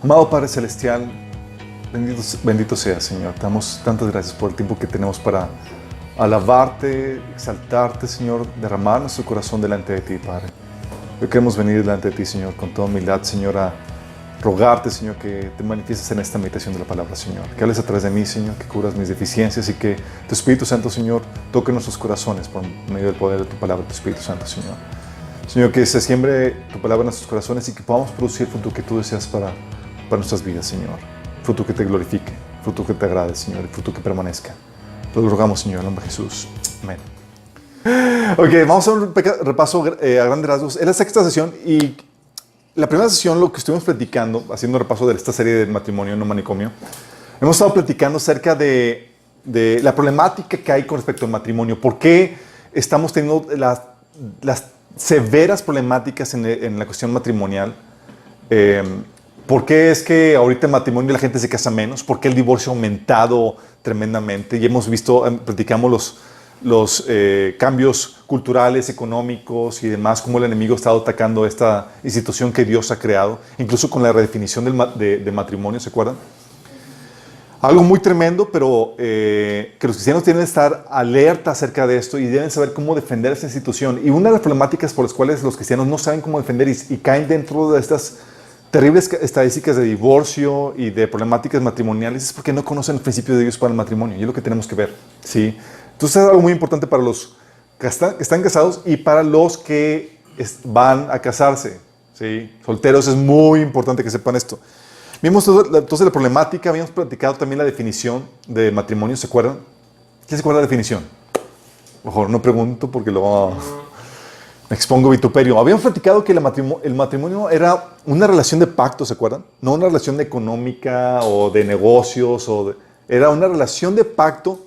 Amado Padre Celestial, bendito sea, Señor. Te damos tantas gracias por el tiempo que tenemos para alabarte, exaltarte, Señor, derramar nuestro corazón delante de ti, Padre. Hoy queremos venir delante de ti, Señor, con toda humildad, Señor, a rogarte, Señor, que te manifiestes en esta meditación de la palabra, Señor. Que hables a través de mí, Señor, que cubras mis deficiencias y que tu Espíritu Santo, Señor, toque nuestros corazones por medio del poder de tu palabra, tu Espíritu Santo, Señor. Señor, que se siembre tu palabra en nuestros corazones y que podamos producir el fruto que tú deseas para nuestras vidas, Señor. Fruto que te glorifique, fruto que te agrade, Señor, y fruto que permanezca. Te lo rogamos, Señor, en el nombre de Jesús. Amén. Ok, vamos a hacer un repaso a grandes rasgos. Es la sexta sesión y la primera sesión, lo que estuvimos platicando, haciendo un repaso de esta serie del matrimonio no manicomio, hemos estado platicando acerca de la problemática que hay con respecto al matrimonio. ¿Por qué estamos teniendo las severas problemáticas en la cuestión matrimonial? ¿Por qué es que ahorita en matrimonio la gente se casa menos? ¿Por qué el divorcio ha aumentado tremendamente? Y hemos visto, platicamos los cambios culturales, económicos y demás, cómo el enemigo ha estado atacando esta institución que Dios ha creado, incluso con la redefinición de matrimonio, ¿se acuerdan? Algo muy tremendo, pero que los cristianos tienen que estar alerta acerca de esto y deben saber cómo defender esta institución. Y una de las problemáticas por las cuales los cristianos no saben cómo defender y caen dentro de estas terribles estadísticas de divorcio y de problemáticas matrimoniales es porque no conocen el principio de Dios para el matrimonio. Y es lo que tenemos que ver, ¿sí? Entonces es algo muy importante para los que están casados y para los que van a casarse, ¿sí? Solteros, es muy importante que sepan esto. Vimos entonces la problemática, habíamos platicado también la definición de matrimonio, ¿se acuerdan? ¿Quién se acuerda de la definición? Mejor no pregunto porque luego me expongo vituperio. Habíamos platicado que el matrimonio era una relación de pacto, ¿se acuerdan? No una relación económica o de negocios, era una relación de pacto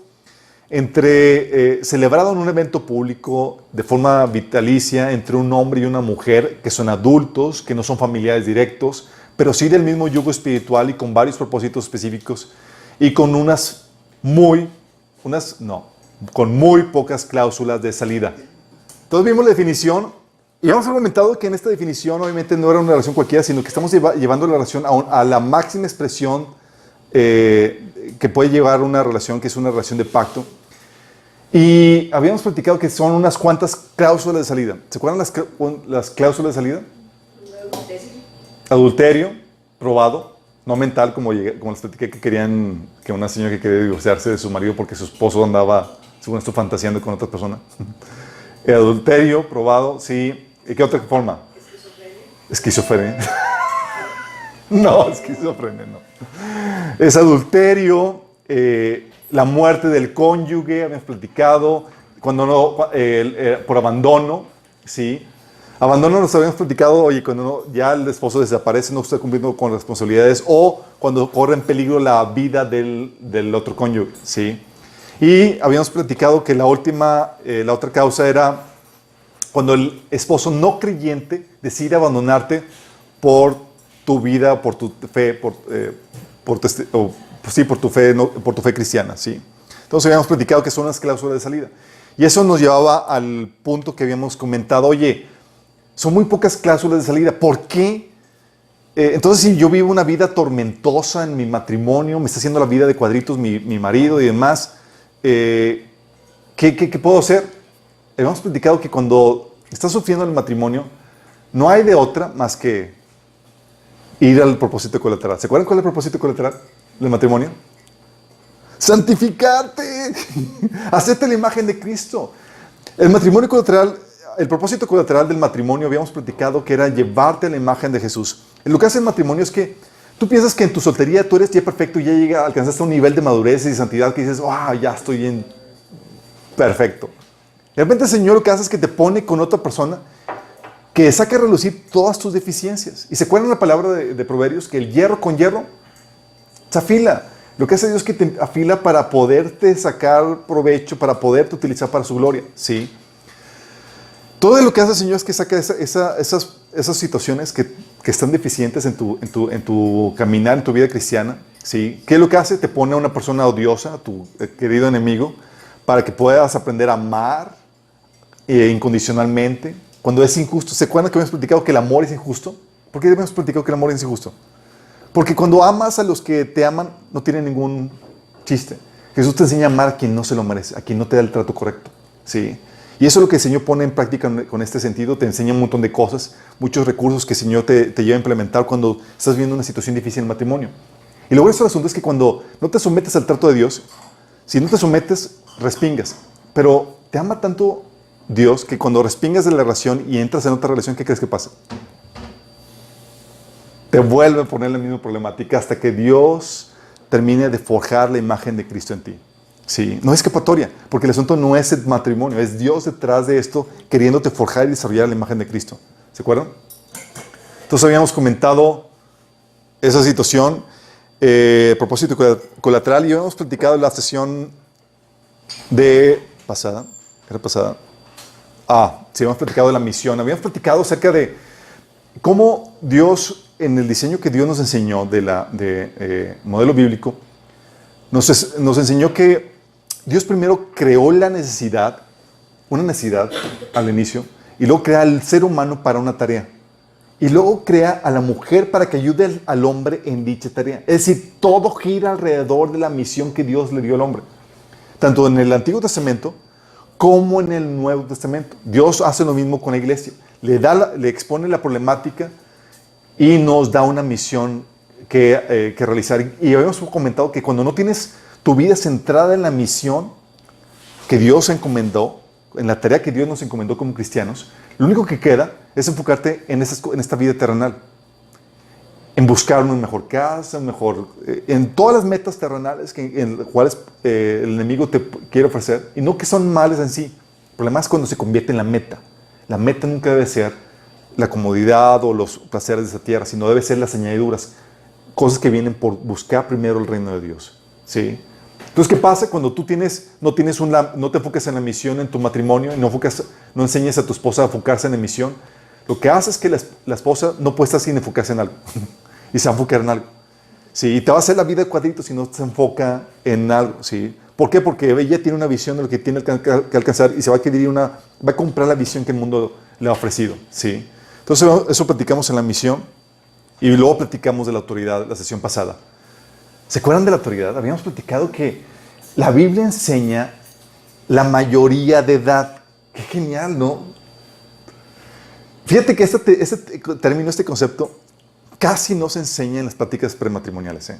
celebrado en un evento público de forma vitalicia entre un hombre y una mujer que son adultos, que no son familiares directos, pero sí del mismo yugo espiritual y con varios propósitos específicos y con con muy pocas cláusulas de salida. Entonces vimos la definición y hemos argumentado que en esta definición obviamente no era una relación cualquiera, sino que estamos llevando la relación a la máxima expresión que puede llevar una relación, que es una relación de pacto. Y habíamos platicado que son unas cuantas cláusulas de salida. ¿Se acuerdan las cláusulas de salida? Adulterio, probado, no mental, como les platiqué que querían, que una señora que quería divorciarse de su marido porque su esposo andaba, según esto, fantaseando con otra persona. Adulterio, probado, sí. ¿Y qué otra forma? Esquizofrenia. No, esquizofrenia no. Es adulterio, la muerte del cónyuge, habíamos platicado, cuando no, por abandono, ¿sí? Abandono nos habíamos platicado, oye, cuando ya el esposo desaparece, no está cumpliendo con responsabilidades o cuando corre en peligro la vida del otro cónyuge, ¿sí? Y habíamos platicado que la otra causa era cuando el esposo no creyente decide abandonarte por tu vida, por tu fe, por tu fe cristiana, ¿sí? Entonces habíamos platicado que son las cláusulas de salida. Y eso nos llevaba al punto que habíamos comentado, oye, son muy pocas cláusulas de salida, ¿por qué? Entonces si yo vivo una vida tormentosa en mi matrimonio, me está haciendo la vida de cuadritos mi marido y demás, ¿qué puedo hacer? Hemos platicado que cuando estás sufriendo en el matrimonio, no hay de otra más que ir al propósito colateral. ¿Se acuerdan cuál es el propósito colateral del matrimonio? Santificarte, hacerte la imagen de Cristo. El matrimonio colateral, el propósito colateral del matrimonio, habíamos platicado que era llevarte a la imagen de Jesús. Lo que hace el matrimonio es que tú piensas que en tu soltería tú eres ya perfecto y ya alcanzaste un nivel de madurez y santidad que dices, ya estoy bien perfecto. De repente el Señor lo que hace es que te pone con otra persona que saque a relucir todas tus deficiencias. Y se acuerdan la palabra de Proverbios, que el hierro con hierro se afila. Lo que hace Dios es que te afila para poderte sacar provecho, para poderte utilizar para su gloria, ¿sí? Todo lo que hace el Señor es que saca esas situaciones que están deficientes en tu caminar, en tu vida cristiana, ¿sí? ¿Qué es lo que hace? Te pone a una persona odiosa, a tu querido enemigo, para que puedas aprender a amar incondicionalmente. Cuando es injusto, ¿se acuerdan que habíamos platicado que el amor es injusto? ¿Por qué habíamos platicado que el amor es injusto? Porque cuando amas a los que te aman, no tiene ningún chiste. Jesús te enseña a amar a quien no se lo merece, a quien no te da el trato correcto. ¿Sí? Y eso es lo que el Señor pone en práctica con este sentido. Te enseña un montón de cosas, muchos recursos que el Señor te lleva a implementar cuando estás viviendo una situación difícil en el matrimonio. Y luego el asunto es que cuando no te sometes al trato de Dios, si no te sometes, respingas. Pero te ama tanto Dios que cuando respingas de la relación y entras en otra relación, ¿qué crees que pasa? Te vuelve a poner la misma problemática hasta que Dios termine de forjar la imagen de Cristo en ti. Sí, no hay escapatoria, porque el asunto no es el matrimonio, es Dios detrás de esto queriéndote forjar y desarrollar la imagen de Cristo. ¿Se acuerdan? Entonces habíamos comentado esa situación, propósito colateral, y habíamos platicado en la sesión pasada. Sí, habíamos platicado de la misión, habíamos platicado acerca de cómo Dios, en el diseño que Dios nos enseñó de modelo bíblico, nos enseñó que Dios primero creó una necesidad al inicio, y luego crea al ser humano para una tarea. Y luego crea a la mujer para que ayude al hombre en dicha tarea. Es decir, todo gira alrededor de la misión que Dios le dio al hombre. Tanto en el Antiguo Testamento como en el Nuevo Testamento. Dios hace lo mismo con la iglesia. Le expone la problemática y nos da una misión que realizar. Y habíamos comentado que cuando no tienes tu vida centrada en la misión que Dios encomendó, en la tarea que Dios nos encomendó como cristianos, lo único que queda es enfocarte en esta vida terrenal. En buscar una mejor casa, en todas las metas terrenales en las cuales el enemigo te quiere ofrecer, y no que son males en sí. El problema es cuando se convierte en la meta. La meta nunca debe ser la comodidad o los placeres de esta tierra, sino debe ser las añadiduras, cosas que vienen por buscar primero el reino de Dios. ¿Sí? Entonces, ¿qué pasa cuando tú no te enfocas en la misión en tu matrimonio y no enseñas a tu esposa a enfocarse en la misión? Lo que hace es que la esposa no puede estar sin enfocarse en algo y se va a enfocar en algo. ¿Sí? Y te va a hacer la vida de cuadritos si no se enfoca en algo. ¿Sí? ¿Por qué? Porque ella tiene una visión de lo que tiene que alcanzar y se va a comprar la visión que el mundo le ha ofrecido. ¿Sí? Entonces, eso platicamos en la misión y luego platicamos de la autoridad la sesión pasada. ¿Se acuerdan de la autoridad? Habíamos platicado que la Biblia enseña la mayoría de edad. ¡Qué genial!, ¿no? Fíjate que este concepto, casi no se enseña en las prácticas prematrimoniales.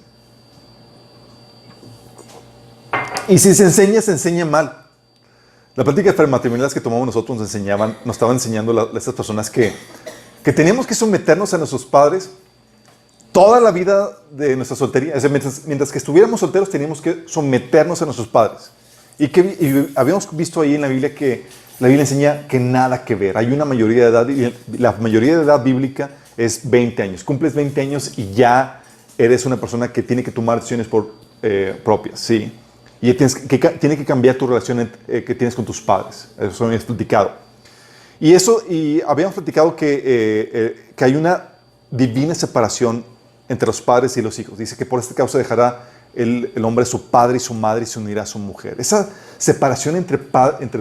Y si se enseña mal. Las prácticas prematrimoniales que tomamos nosotros nos estaban enseñando estas personas que teníamos que someternos a nuestros padres toda la vida de nuestra soltería. Es decir, mientras que estuviéramos solteros teníamos que someternos a nuestros padres. Y habíamos visto ahí en la Biblia que la Biblia enseña que nada que ver. Hay una mayoría de edad y la mayoría de edad bíblica es 20 años. Cumples 20 años y ya eres una persona que tiene que tomar decisiones propias. ¿Sí? Y tiene que cambiar tu relación que tienes con tus padres. Eso me habías platicado. Y habíamos platicado que hay una divina separación entre los padres y los hijos. Dice que por esta causa dejará el hombre a su padre y su madre y se unirá a su mujer. Esa separación entre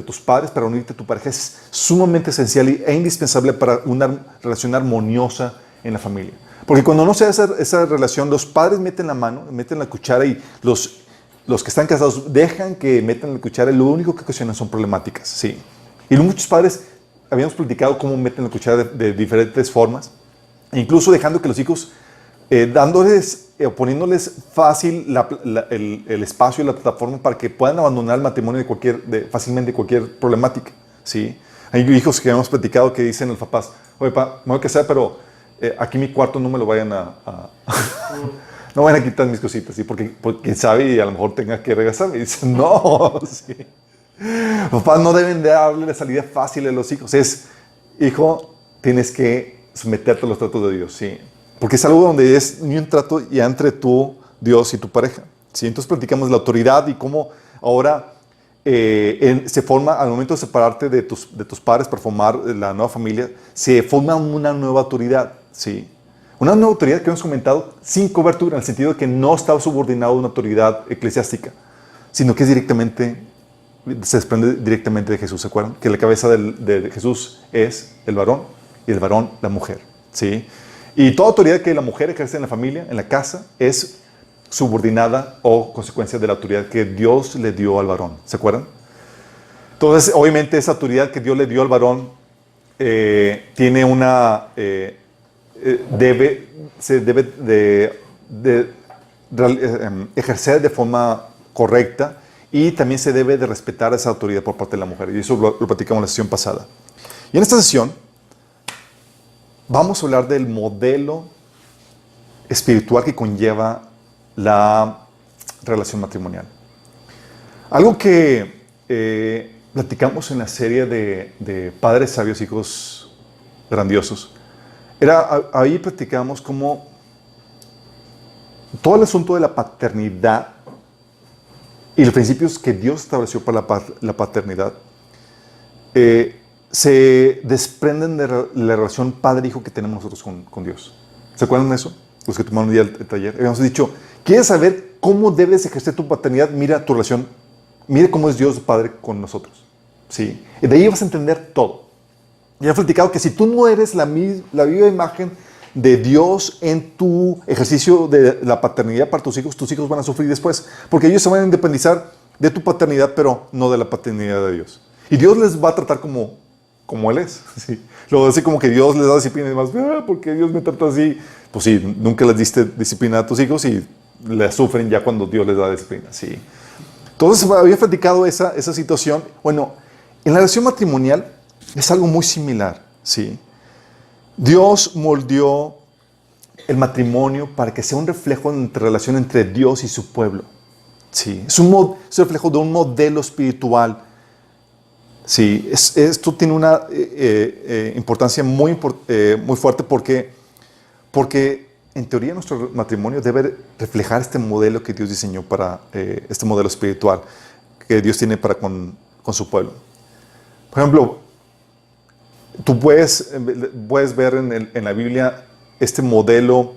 tus padres para unirte a tu pareja es sumamente esencial e indispensable para una relación armoniosa en la familia. Porque cuando no se hace esa relación, los padres meten la mano, meten la cuchara y los que están casados dejan que metan la cuchara y lo único que ocasionan son problemáticas. ¿Sí? Y muchos padres habíamos platicado cómo meten la cuchara de diferentes formas, incluso dejando que los hijos poniéndoles fácil el espacio y la plataforma para que puedan abandonar el matrimonio fácilmente de cualquier problemática. ¿Sí? Hay hijos que hemos platicado que dicen a los papás: oye, papá, me voy a casar, pero aquí mi cuarto no me lo vayan no vayan a quitar mis cositas, ¿sí? Porque quién sabe y a lo mejor tenga que regresar. Y dicen, no, ¿sí? Papás no deben de darle la salida fácil a los hijos. Hijo, tienes que someterte a los tratos de Dios, ¿sí? Porque es algo donde es ni un trato ya entre tú, Dios y tu pareja. ¿Sí? Entonces platicamos de la autoridad y cómo ahora se forma, al momento de separarte de tus padres para formar la nueva familia, se forma una nueva autoridad. ¿Sí? Una nueva autoridad que hemos comentado sin cobertura, en el sentido de que no está subordinado a una autoridad eclesiástica, sino que es se desprende directamente de Jesús. ¿Se acuerdan? Que la cabeza de Jesús es el varón y el varón la mujer. ¿Sí? Y toda autoridad que la mujer ejerce en la familia, en la casa, es subordinada o consecuencia de la autoridad que Dios le dio al varón. ¿Se acuerdan? Entonces, obviamente, esa autoridad que Dios le dio al varón tiene una... se debe ejercer de forma correcta y también se debe de respetar esa autoridad por parte de la mujer. Y eso lo platicamos en la sesión pasada. Y en esta sesión vamos a hablar del modelo espiritual que conlleva la relación matrimonial. Algo que platicamos en la serie de Padres Sabios, Hijos Grandiosos, ahí platicamos cómo todo el asunto de la paternidad y los principios que Dios estableció para la paternidad se desprenden de la relación padre-hijo que tenemos nosotros con Dios. ¿Se acuerdan de eso? Los que tomaron un día el taller. Habíamos dicho, ¿quieres saber cómo debes ejercer tu paternidad? Mira tu relación, mira cómo es Dios Padre con nosotros. ¿Sí? Y de ahí vas a entender todo. Ya he platicado que si tú no eres la viva imagen de Dios en tu ejercicio de la paternidad para tus hijos van a sufrir después. Porque ellos se van a independizar de tu paternidad, pero no de la paternidad de Dios. Y Dios les va a tratar como Él es. ¿Sí? Luego así como que Dios les da disciplina y demás, ¿por qué Dios me trata así? Pues sí, nunca les diste disciplina a tus hijos y la sufren ya cuando Dios les da disciplina. ¿Sí? Entonces había platicado esa situación. Bueno, en la relación matrimonial es algo muy similar. ¿Sí? Dios moldeó el matrimonio para que sea un reflejo entre relación entre Dios y su pueblo. ¿Sí? Es un reflejo de un modelo espiritual. Sí, esto tiene una importancia muy fuerte porque en teoría nuestro matrimonio debe reflejar este modelo que Dios diseñó para este modelo espiritual que Dios tiene para con su pueblo. Por ejemplo, tú puedes ver en la Biblia este modelo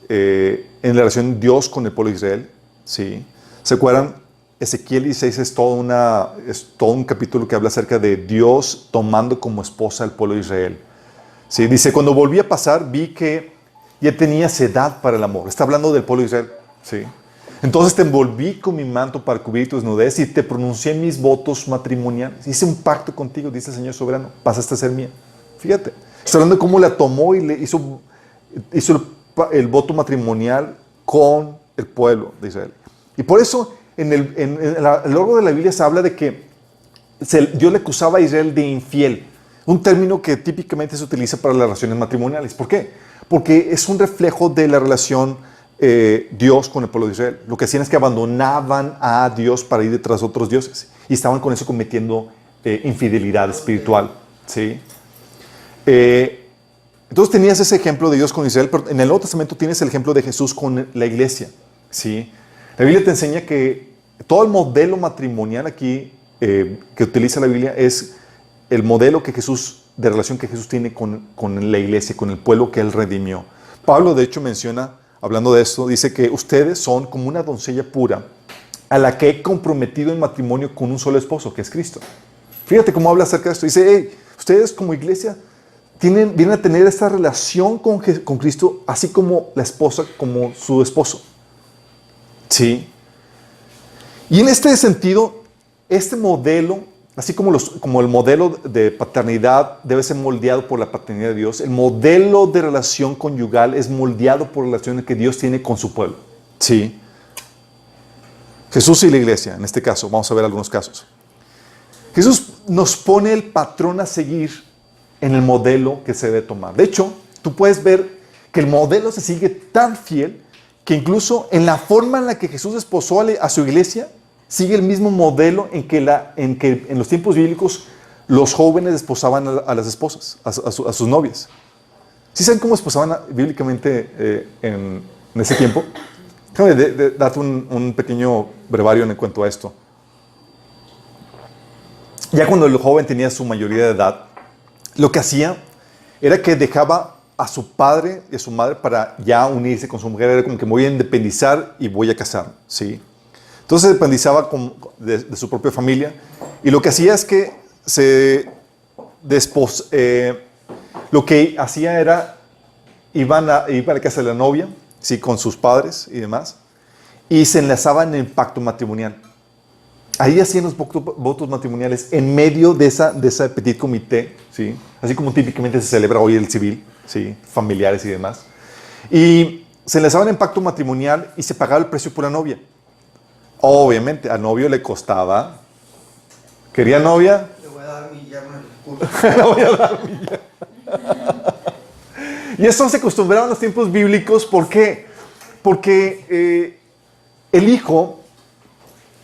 en la relación Dios con el pueblo de Israel. ¿Sí? ¿Se acuerdan? Ezequiel 16 es todo un capítulo que habla acerca de Dios tomando como esposa al pueblo de Israel. ¿Sí? Dice, cuando volví a pasar, vi que ya tenías edad para el amor. Está hablando del pueblo de Israel. ¿Sí? Entonces te envolví con mi manto para cubrir tu desnudez y te pronuncié mis votos matrimoniales. Hice un pacto contigo, dice el Señor soberano. Pasaste a ser mía. Fíjate. Está hablando de cómo la tomó y le hizo el voto matrimonial con el pueblo de Israel. Y por eso a lo largo de la Biblia se habla de que Dios le acusaba a Israel de infiel, un término que típicamente se utiliza para las relaciones matrimoniales. ¿Por qué? Porque es un reflejo de la relación Dios con el pueblo de Israel. Lo que hacían es que abandonaban a Dios para ir detrás de otros dioses y estaban con eso cometiendo infidelidad espiritual. ¿Sí? Entonces tenías ese ejemplo de Dios con Israel, pero en el Nuevo Testamento tienes el ejemplo de Jesús con la iglesia. ¿Sí? La Biblia te enseña que todo el modelo matrimonial aquí que utiliza la Biblia es el modelo de relación que Jesús tiene con la iglesia, con el pueblo que Él redimió. Pablo, de hecho, menciona, hablando de esto, dice que ustedes son como una doncella pura a la que he comprometido en matrimonio con un solo esposo, que es Cristo. Fíjate cómo habla acerca de esto. Dice, hey, ustedes como iglesia vienen a tener esta relación con Cristo, así como la esposa, como su esposo. Sí. Y en este sentido, este modelo, así como el modelo de paternidad debe ser moldeado por la paternidad de Dios, el modelo de relación conyugal es moldeado por la relación que Dios tiene con su pueblo. Sí. Jesús y la iglesia, en este caso, vamos a ver algunos casos. Jesús nos pone el patrón a seguir en el modelo que se debe tomar. De hecho, tú puedes ver que el modelo se sigue tan fiel que incluso en la forma en la que Jesús esposó a su iglesia, sigue el mismo modelo en que en los tiempos bíblicos los jóvenes esposaban a las esposas, a sus novias. ¿Sí saben cómo esposaban bíblicamente en ese tiempo? Déjame darte un pequeño brevario en cuanto a esto. Ya cuando el joven tenía su mayoría de edad, lo que hacía era que dejaba a su padre y a su madre para ya unirse con su mujer. Era como que me voy a independizar y voy a casar, ¿sí? Entonces se independizaba de su propia familia y lo que hacía es que lo que hacía era iban a la casa de la novia, ¿sí? Con sus padres y demás, y se enlazaban en el pacto matrimonial. Ahí hacían los votos matrimoniales en medio de esa petit comité, ¿sí? Así como típicamente se celebra hoy el civil, ¿sí? Familiares y demás. Y se enlazaban en pacto matrimonial y se pagaba el precio por la novia. Obviamente, al novio le costaba. ¿Quería novia? Le voy a dar mi yerno en el curso. Le voy a dar mi yerno. Y eso se acostumbraba en los tiempos bíblicos. ¿Por qué? Porque el hijo,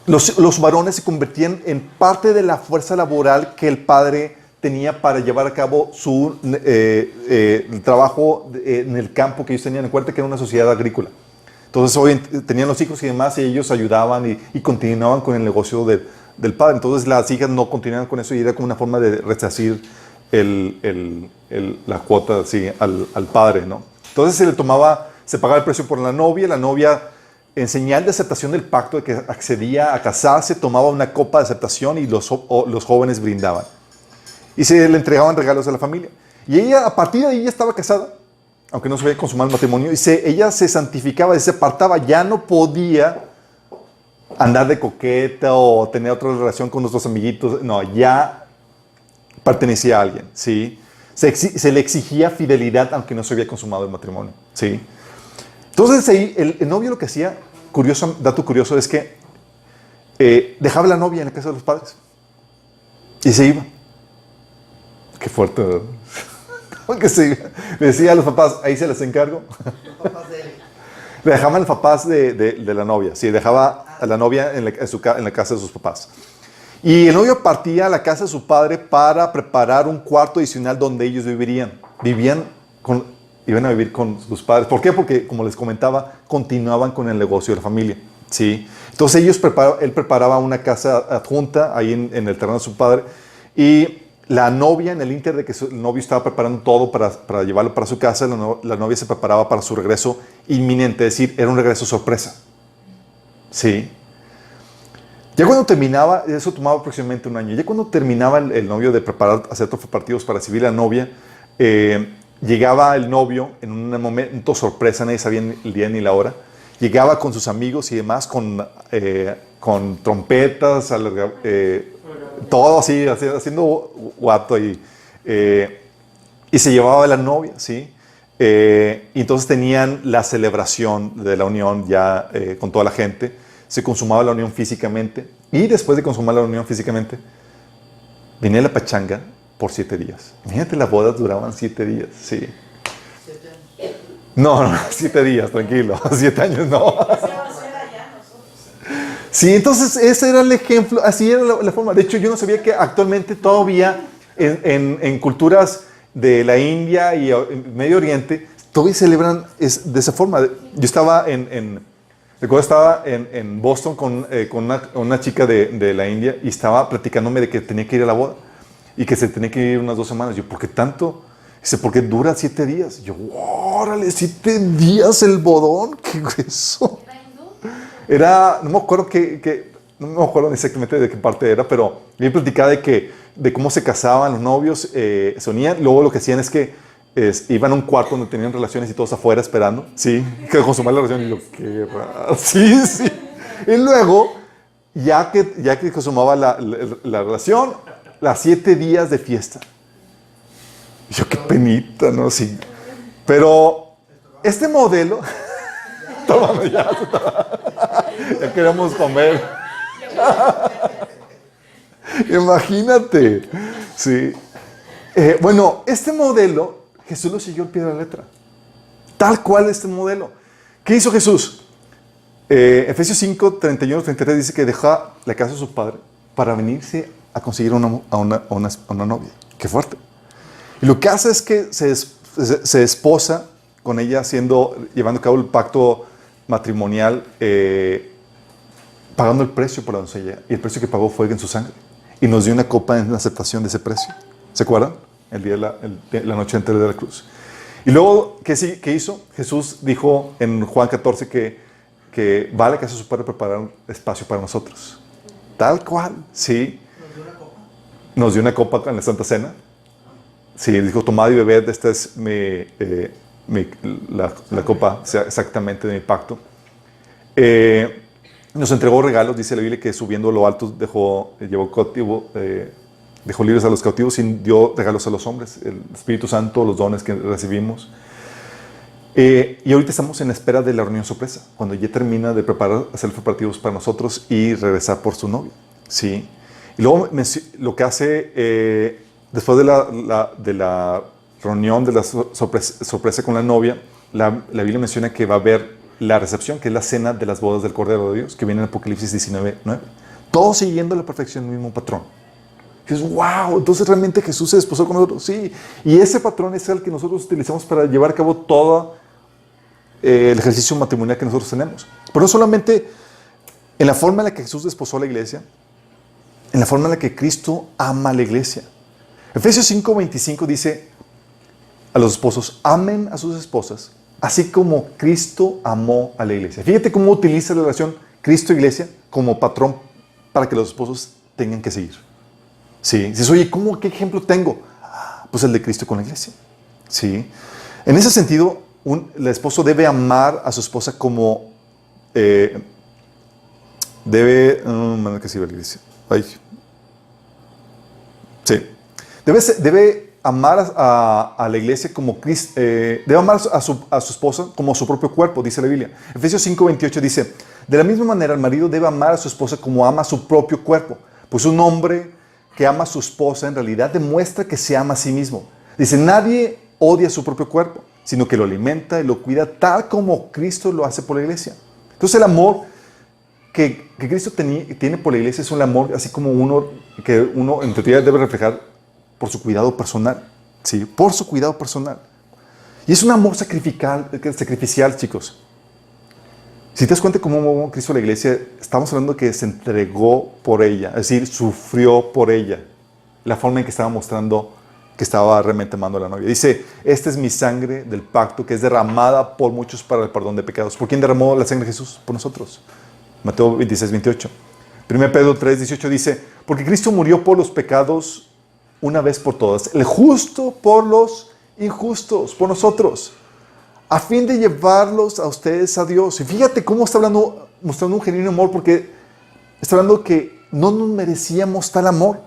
los varones se convertían en parte de la fuerza laboral que el padre tenía para llevar a cabo su trabajo en el campo que ellos tenían. En cuenta que era una sociedad agrícola. Entonces hoy tenían los hijos y demás y ellos ayudaban y continuaban con el negocio del padre. Entonces las hijas no continuaban con eso y era como una forma de resarcir la cuota, sí, al padre, ¿no? Entonces se pagaba el precio por la novia en señal de aceptación del pacto de que accedía a casarse, tomaba una copa de aceptación y los jóvenes brindaban. Y se le entregaban regalos a la familia. Y ella, a partir de ahí, ya estaba casada, aunque no se había consumado el matrimonio, y ella se santificaba y se apartaba, ya no podía andar de coqueta o tener otra relación con nuestros amiguitos, no, ya pertenecía a alguien, ¿sí? Se le exigía fidelidad aunque no se había consumado el matrimonio, ¿sí? Entonces ahí el novio lo que hacía, dato curioso, es que dejaba a la novia en la casa de los padres y se iba. Qué fuerte, ¿verdad? Que se iba. Le decía a los papás, ahí se les encargo. Los papás de él. Le dejaban los papás de la novia, sí, dejaba a la novia en la casa de sus papás. Y el novio partía a la casa de su padre para preparar un cuarto adicional donde ellos vivirían. Iban a vivir con sus padres. ¿Por qué? Porque, como les comentaba, continuaban con el negocio de la familia, ¿sí? Entonces él preparaba una casa adjunta ahí en el terreno de su padre y la novia, en el ínter de que el novio estaba preparando todo para llevarlo para su casa, la novia se preparaba para su regreso inminente, es decir, era un regreso sorpresa. ¿Sí? Ya cuando terminaba, eso tomaba aproximadamente un año, ya cuando terminaba el novio de hacer los preparativos para recibir a la novia, llegaba el novio en un momento sorpresa, nadie sabía el día ni la hora, llegaba con sus amigos y demás, con trompetas, todo así, haciendo guato y se llevaba a la novia, ¿sí? Y entonces tenían la celebración de la unión ya con toda la gente, se consumaba la unión físicamente y después de consumar la unión físicamente venía la pachanga por 7 días. Imagínate, las bodas duraban 7 días, sí. 7 años. No, 7 días, tranquilo, 7 años no. Sí, entonces ese era el ejemplo, así era la forma. De hecho, yo no sabía que actualmente todavía en culturas de la India y Medio Oriente, todavía celebran de esa forma. Yo estaba recuerdo estaba en Boston con una chica de la India y estaba platicándome de que tenía que ir a la boda y que se tenía que ir unas 2 semanas. Yo, ¿por qué tanto? Dice, porque dura 7 días. Yo, órale, 7 días el bodón, qué grueso. Era, no me acuerdo no me acuerdo exactamente de qué parte era, pero bien platicaba de cómo se casaban los novios, se unían, luego lo que hacían es que iban a un cuarto donde tenían relaciones y todos afuera esperando, sí, que consumar la relación, y yo, qué raro, sí, sí. Y luego, ya que consumaba la relación, las 7 días de fiesta. Y yo, qué penita, ¿no? Sí. Pero este modelo... Tómame ya queremos comer. Imagínate. Sí. Bueno, este modelo, Jesús lo siguió al pie de la letra. Tal cual este modelo. ¿Qué hizo Jesús? Efesios 5, 31, 33 dice que deja la casa de su padre para venirse a conseguir a una novia. Qué fuerte. Y lo que hace es que se esposa con ella llevando a cabo el pacto matrimonial, pagando el precio por la doncella, y el precio que pagó fue en su sangre, y nos dio una copa en aceptación de ese precio. ¿Se acuerdan? El día de la noche antes de la cruz. Y luego, ¿qué hizo? Jesús dijo en Juan 14 que va a la casa de su padre a preparar un espacio para nosotros. Tal cual, sí. ¿Nos dio una copa en la Santa Cena? Sí, dijo, tomad y bebed, esta es la copa sea exactamente de mi pacto. Nos entregó regalos, dice la Biblia, que subiendo a lo alto dejó libres a los cautivos y dio regalos a los hombres, el Espíritu Santo, los dones que recibimos. Y ahorita estamos en la espera de la reunión sorpresa, cuando ya termina de hacer los preparativos para nosotros y regresar por su novia. ¿Sí? Y luego lo que hace, después de la reunión, de la sorpresa con la novia, la Biblia menciona que va a haber la recepción, que es la cena de las bodas del Cordero de Dios, que viene en Apocalipsis 19:9. Todo siguiendo la perfección del mismo patrón. Y dices, wow, entonces realmente Jesús se desposó con nosotros. Sí, y ese patrón es el que nosotros utilizamos para llevar a cabo todo el ejercicio matrimonial que nosotros tenemos. Pero no solamente en la forma en la que Jesús desposó a la iglesia, en la forma en la que Cristo ama a la iglesia. Efesios 5:25 dice a los esposos, amen a sus esposas, así como Cristo amó a la iglesia. Fíjate cómo utiliza la relación Cristo-iglesia como patrón para que los esposos tengan que seguir. Sí, dices, oye, ¿qué ejemplo tengo? Pues el de Cristo con la iglesia. Sí. En ese sentido, el esposo debe amar a su esposa como que sirve la iglesia. Ay. Sí. Debe amar a la iglesia como Cristo, debe amar a su esposa como a su propio cuerpo, dice la Biblia. Efesios 5:28 dice, de la misma manera el marido debe amar a su esposa como ama a su propio cuerpo. Pues un hombre que ama a su esposa en realidad demuestra que se ama a sí mismo. Dice, nadie odia a su propio cuerpo, sino que lo alimenta y lo cuida tal como Cristo lo hace por la iglesia. Entonces el amor que Cristo tiene por la iglesia es un amor así como que uno en teoría debe reflejar por su cuidado personal. ¿Sí? Por su cuidado personal. Y es un amor sacrificial, chicos. Si te das cuenta cómo amó Cristo a la iglesia, estamos hablando que se entregó por ella, es decir, sufrió por ella. La forma en que estaba mostrando que estaba realmente amando a la novia. Dice, esta es mi sangre del pacto que es derramada por muchos para el perdón de pecados. ¿Por quién derramó la sangre de Jesús? Por nosotros. Mateo 26:28. 1 Pedro 3:18 dice, porque Cristo murió por los pecados una vez por todas, el justo por los injustos, por nosotros, a fin de llevarlos a ustedes a Dios. Y fíjate cómo está mostrando un genuino amor, porque está hablando que no nos merecíamos tal amor.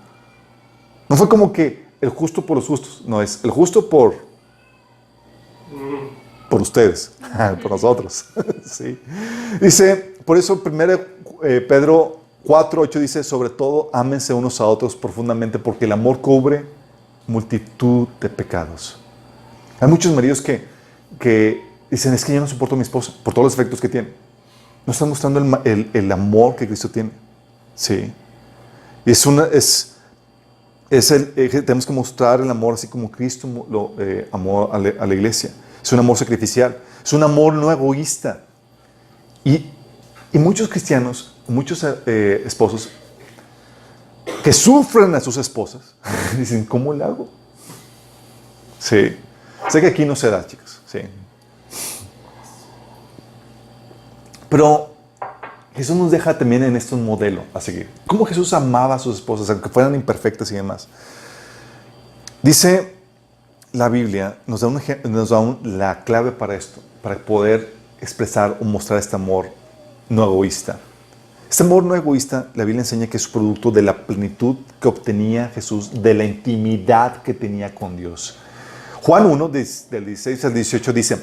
No fue como que el justo por los justos, no, es el justo por ustedes, por nosotros. Sí. Dice, por eso 1 Pedro 4:8 dice, sobre todo, ámense unos a otros profundamente, porque el amor cubre multitud de pecados. Hay muchos maridos que dicen, es que yo no soporto a mi esposa por todos los efectos que tiene. No están mostrando el amor que Cristo tiene. Sí. Y tenemos que mostrar el amor así como Cristo amó a la iglesia. Es un amor sacrificial. Es un amor no egoísta. Y muchos cristianos, muchos esposos que sufren a sus esposas, dicen, ¿cómo le hago? Sí. Sé que aquí no se da, chicos. Sí. Pero Jesús nos deja también en esto un modelo a seguir. Cómo Jesús amaba a sus esposas, aunque fueran imperfectas y demás. Dice la Biblia, nos da la clave para esto, para poder expresar o mostrar este amor no egoísta. Este amor no egoísta, la Biblia enseña que es producto de la plenitud que obtenía Jesús, de la intimidad que tenía con Dios. Juan 1, del 16 al 18 dice,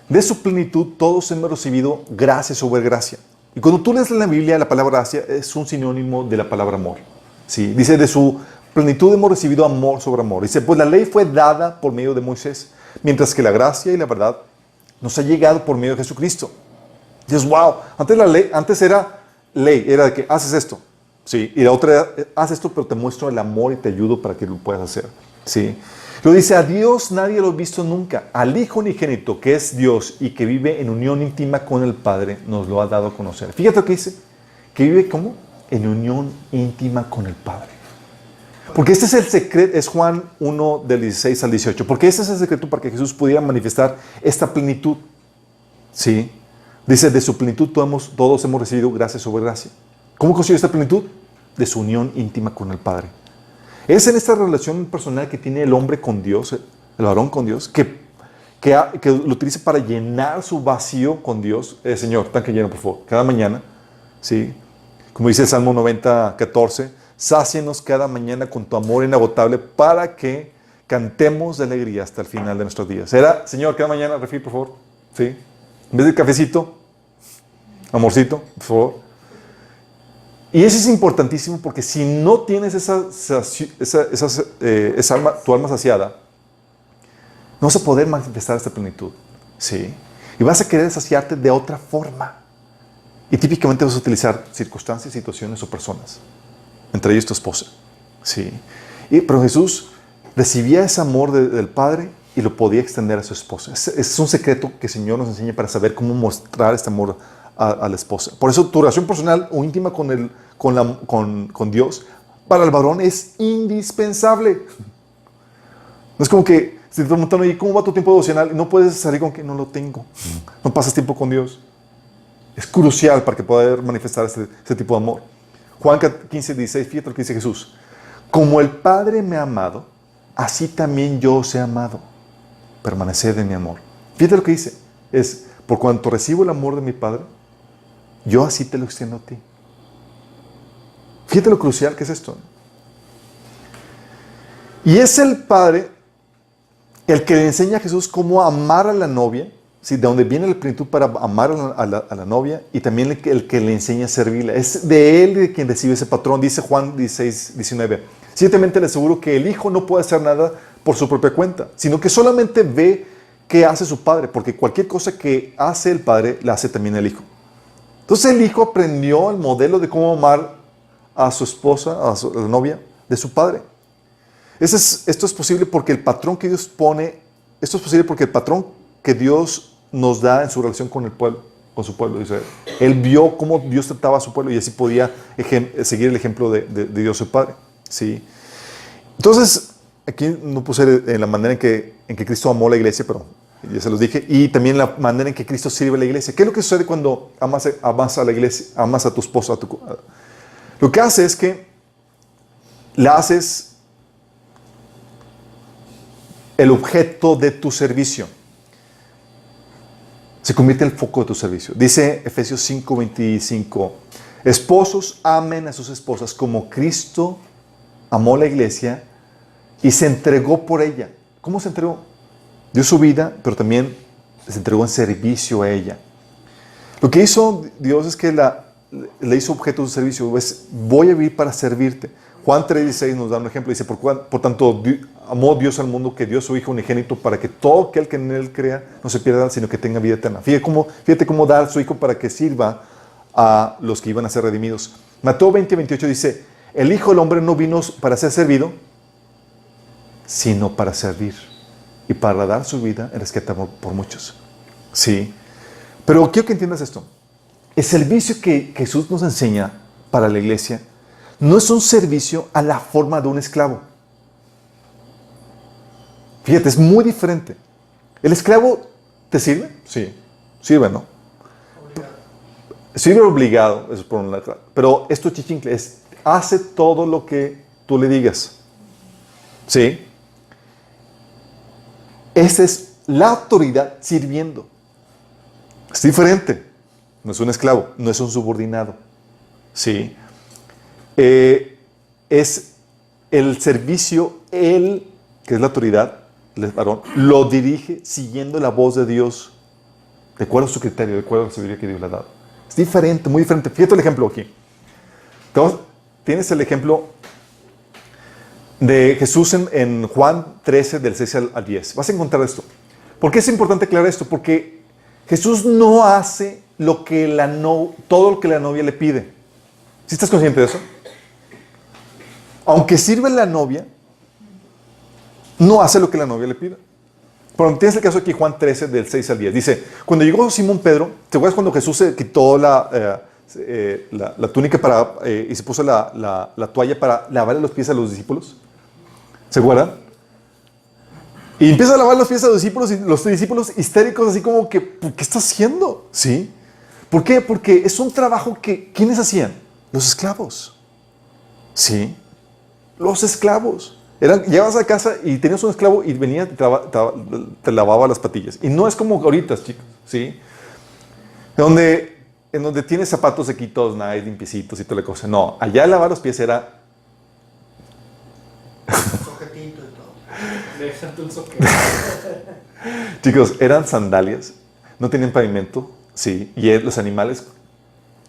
de su plenitud todos hemos recibido gracia sobre gracia. Y cuando tú lees la Biblia, la palabra gracia es un sinónimo de la palabra amor. ¿Sí? Dice, de su plenitud hemos recibido amor sobre amor. Dice, pues la ley fue dada por medio de Moisés, mientras que la gracia y la verdad nos ha llegado por medio de Jesucristo. Y dices, wow, antes era ley, era de que haces esto. Sí, y la otra era, haz esto, pero te muestro el amor y te ayudo para que lo puedas hacer. Sí. Lo dice, a Dios nadie lo ha visto nunca. Al Hijo unigénito, que es Dios y que vive en unión íntima con el Padre, nos lo ha dado a conocer. Fíjate lo que dice, que vive ¿cómo? En unión íntima con el Padre. Porque este es el secreto, es Juan 1 del 16 al 18, porque este es el secreto para que Jesús pudiera manifestar esta plenitud. ¿Sí? Dice, de su plenitud todos hemos recibido gracia sobre gracia. ¿Cómo consiguió esta plenitud? De su unión íntima con el Padre. Es en esta relación personal que tiene el hombre con Dios, el varón con Dios, que que lo utilice para llenar su vacío con Dios. Señor, tanque lleno, por favor, cada mañana, ¿sí? Como dice el Salmo 90:14, sácienos cada mañana con tu amor inagotable para que cantemos de alegría hasta el final de nuestros días. Señor, cada mañana, refil, por favor, ¿sí? En vez de cafecito, amorcito, por favor. Y eso es importantísimo porque si no tienes tu alma saciada, no vas a poder manifestar esta plenitud, ¿sí? Y vas a querer saciarte de otra forma. Y típicamente vas a utilizar circunstancias, situaciones o personas. Entre ellos tu esposa, ¿sí? Pero Jesús recibía ese amor del Padre y lo podía extender a su esposa. Es un secreto que el Señor nos enseña para saber cómo mostrar este amor a la esposa. Por eso tu relación personal o íntima con Dios para el varón es indispensable. No es como que si te preguntan, oye, ¿cómo va tu tiempo devocional? Y no puedes salir con que no lo tengo. No pasas tiempo con Dios. Es crucial para que pueda manifestar este tipo de amor. Juan 15:16, fíjate lo que dice Jesús. Como el Padre me ha amado, así también yo os he amado. Permaneced en mi amor. Fíjate lo que dice. Es, por cuanto recibo el amor de mi Padre, yo así te lo extiendo a ti. Fíjate lo crucial que es esto. Y es el Padre el que le enseña a Jesús cómo amar a la novia, ¿sí? De donde viene la plenitud para amar a la novia, y también el que le enseña a servirla. Es de él de quien recibe ese patrón. Dice Juan 16:19. Ciertamente le aseguro que el Hijo no puede hacer nada por su propia cuenta, sino que solamente ve qué hace su Padre, porque cualquier cosa que hace el Padre, la hace también el Hijo. Entonces el Hijo aprendió el modelo de cómo amar a su esposa, a la novia, de su Padre. Esto es posible porque el patrón que Dios pone, esto es posible porque el patrón que Dios nos da en su relación con el pueblo, con su pueblo de Israel. Él vio cómo Dios trataba a su pueblo y así podía seguir el ejemplo de Dios su Padre. ¿Sí? Entonces, aquí no puse en la manera en que Cristo amó a la iglesia, pero ya se los dije, y también la manera en que Cristo sirve a la iglesia. ¿Qué es lo que sucede cuando amas a la iglesia, amas a tu esposa? Lo que hace es que la haces el objeto de tu servicio. Se convierte en el foco de tu servicio. Dice Efesios 5:25, esposos amen a sus esposas como Cristo amó a la iglesia y se entregó por ella. ¿Cómo se entregó? Dio su vida, pero también se entregó en servicio a ella. Lo que hizo Dios es que le hizo objeto de su servicio. Es, voy a vivir para servirte. Juan 3:16 nos da un ejemplo. Dice, por tanto, amó Dios al mundo que dio a su Hijo unigénito para que todo aquel que en Él crea no se pierda, sino que tenga vida eterna. Fíjate cómo dar a su Hijo para que sirva a los que iban a ser redimidos. Mateo 20:28 dice, el Hijo del Hombre no vino para ser servido, sino para servir y para dar su vida en rescate por muchos. Sí. Pero quiero que entiendas esto. El servicio que Jesús nos enseña para la iglesia no es un servicio a la forma de un esclavo. Fíjate, es muy diferente. ¿El esclavo te sirve? Sí. Sirve, ¿no? Obligado. Sirve obligado, eso por un lado. Pero esto chichincle es, hace todo lo que tú le digas. ¿Sí? Esa es la autoridad sirviendo. Es diferente. No es un esclavo, no es un subordinado. ¿Sí? Es el servicio, él, que es la autoridad, el varón, lo dirige siguiendo la voz de Dios, de acuerdo a su criterio, de acuerdo a la sabiduría que Dios le ha dado. Es diferente, muy diferente. Fíjate el ejemplo aquí. Tienes el ejemplo de Jesús en Juan 13, del 6 al 10. Vas a encontrar esto. ¿Por qué es importante aclarar esto? Porque Jesús no hace todo lo que la novia le pide. ¿Sí estás consciente de eso? Aunque sirve la novia, no hace lo que la novia le pide. Pero tienes el caso aquí, Juan 13, del 6 al 10. Dice, cuando llegó Simón Pedro, ¿te acuerdas cuando Jesús se quitó la túnica y se puso la toalla para lavarle los pies a los discípulos? ¿Se acuerdan? Y empieza a lavar los pies a los discípulos histéricos, así como que, ¿qué está haciendo? ¿Sí? ¿Por qué? Porque es un trabajo que, ¿quiénes hacían? Los esclavos. ¿Sí? Los esclavos. Llegabas a casa y tenías un esclavo y venía y te lavaba las patillas. Y no es como ahorita, chicos, ¿sí? En donde tienes zapatos aquí todos nice, limpiecitos y toda la cosa. No, allá lavar los pies era... Soquetito y todo. Déjate un soquete. Chicos, eran sandalias, no tenían pavimento, sí, y los animales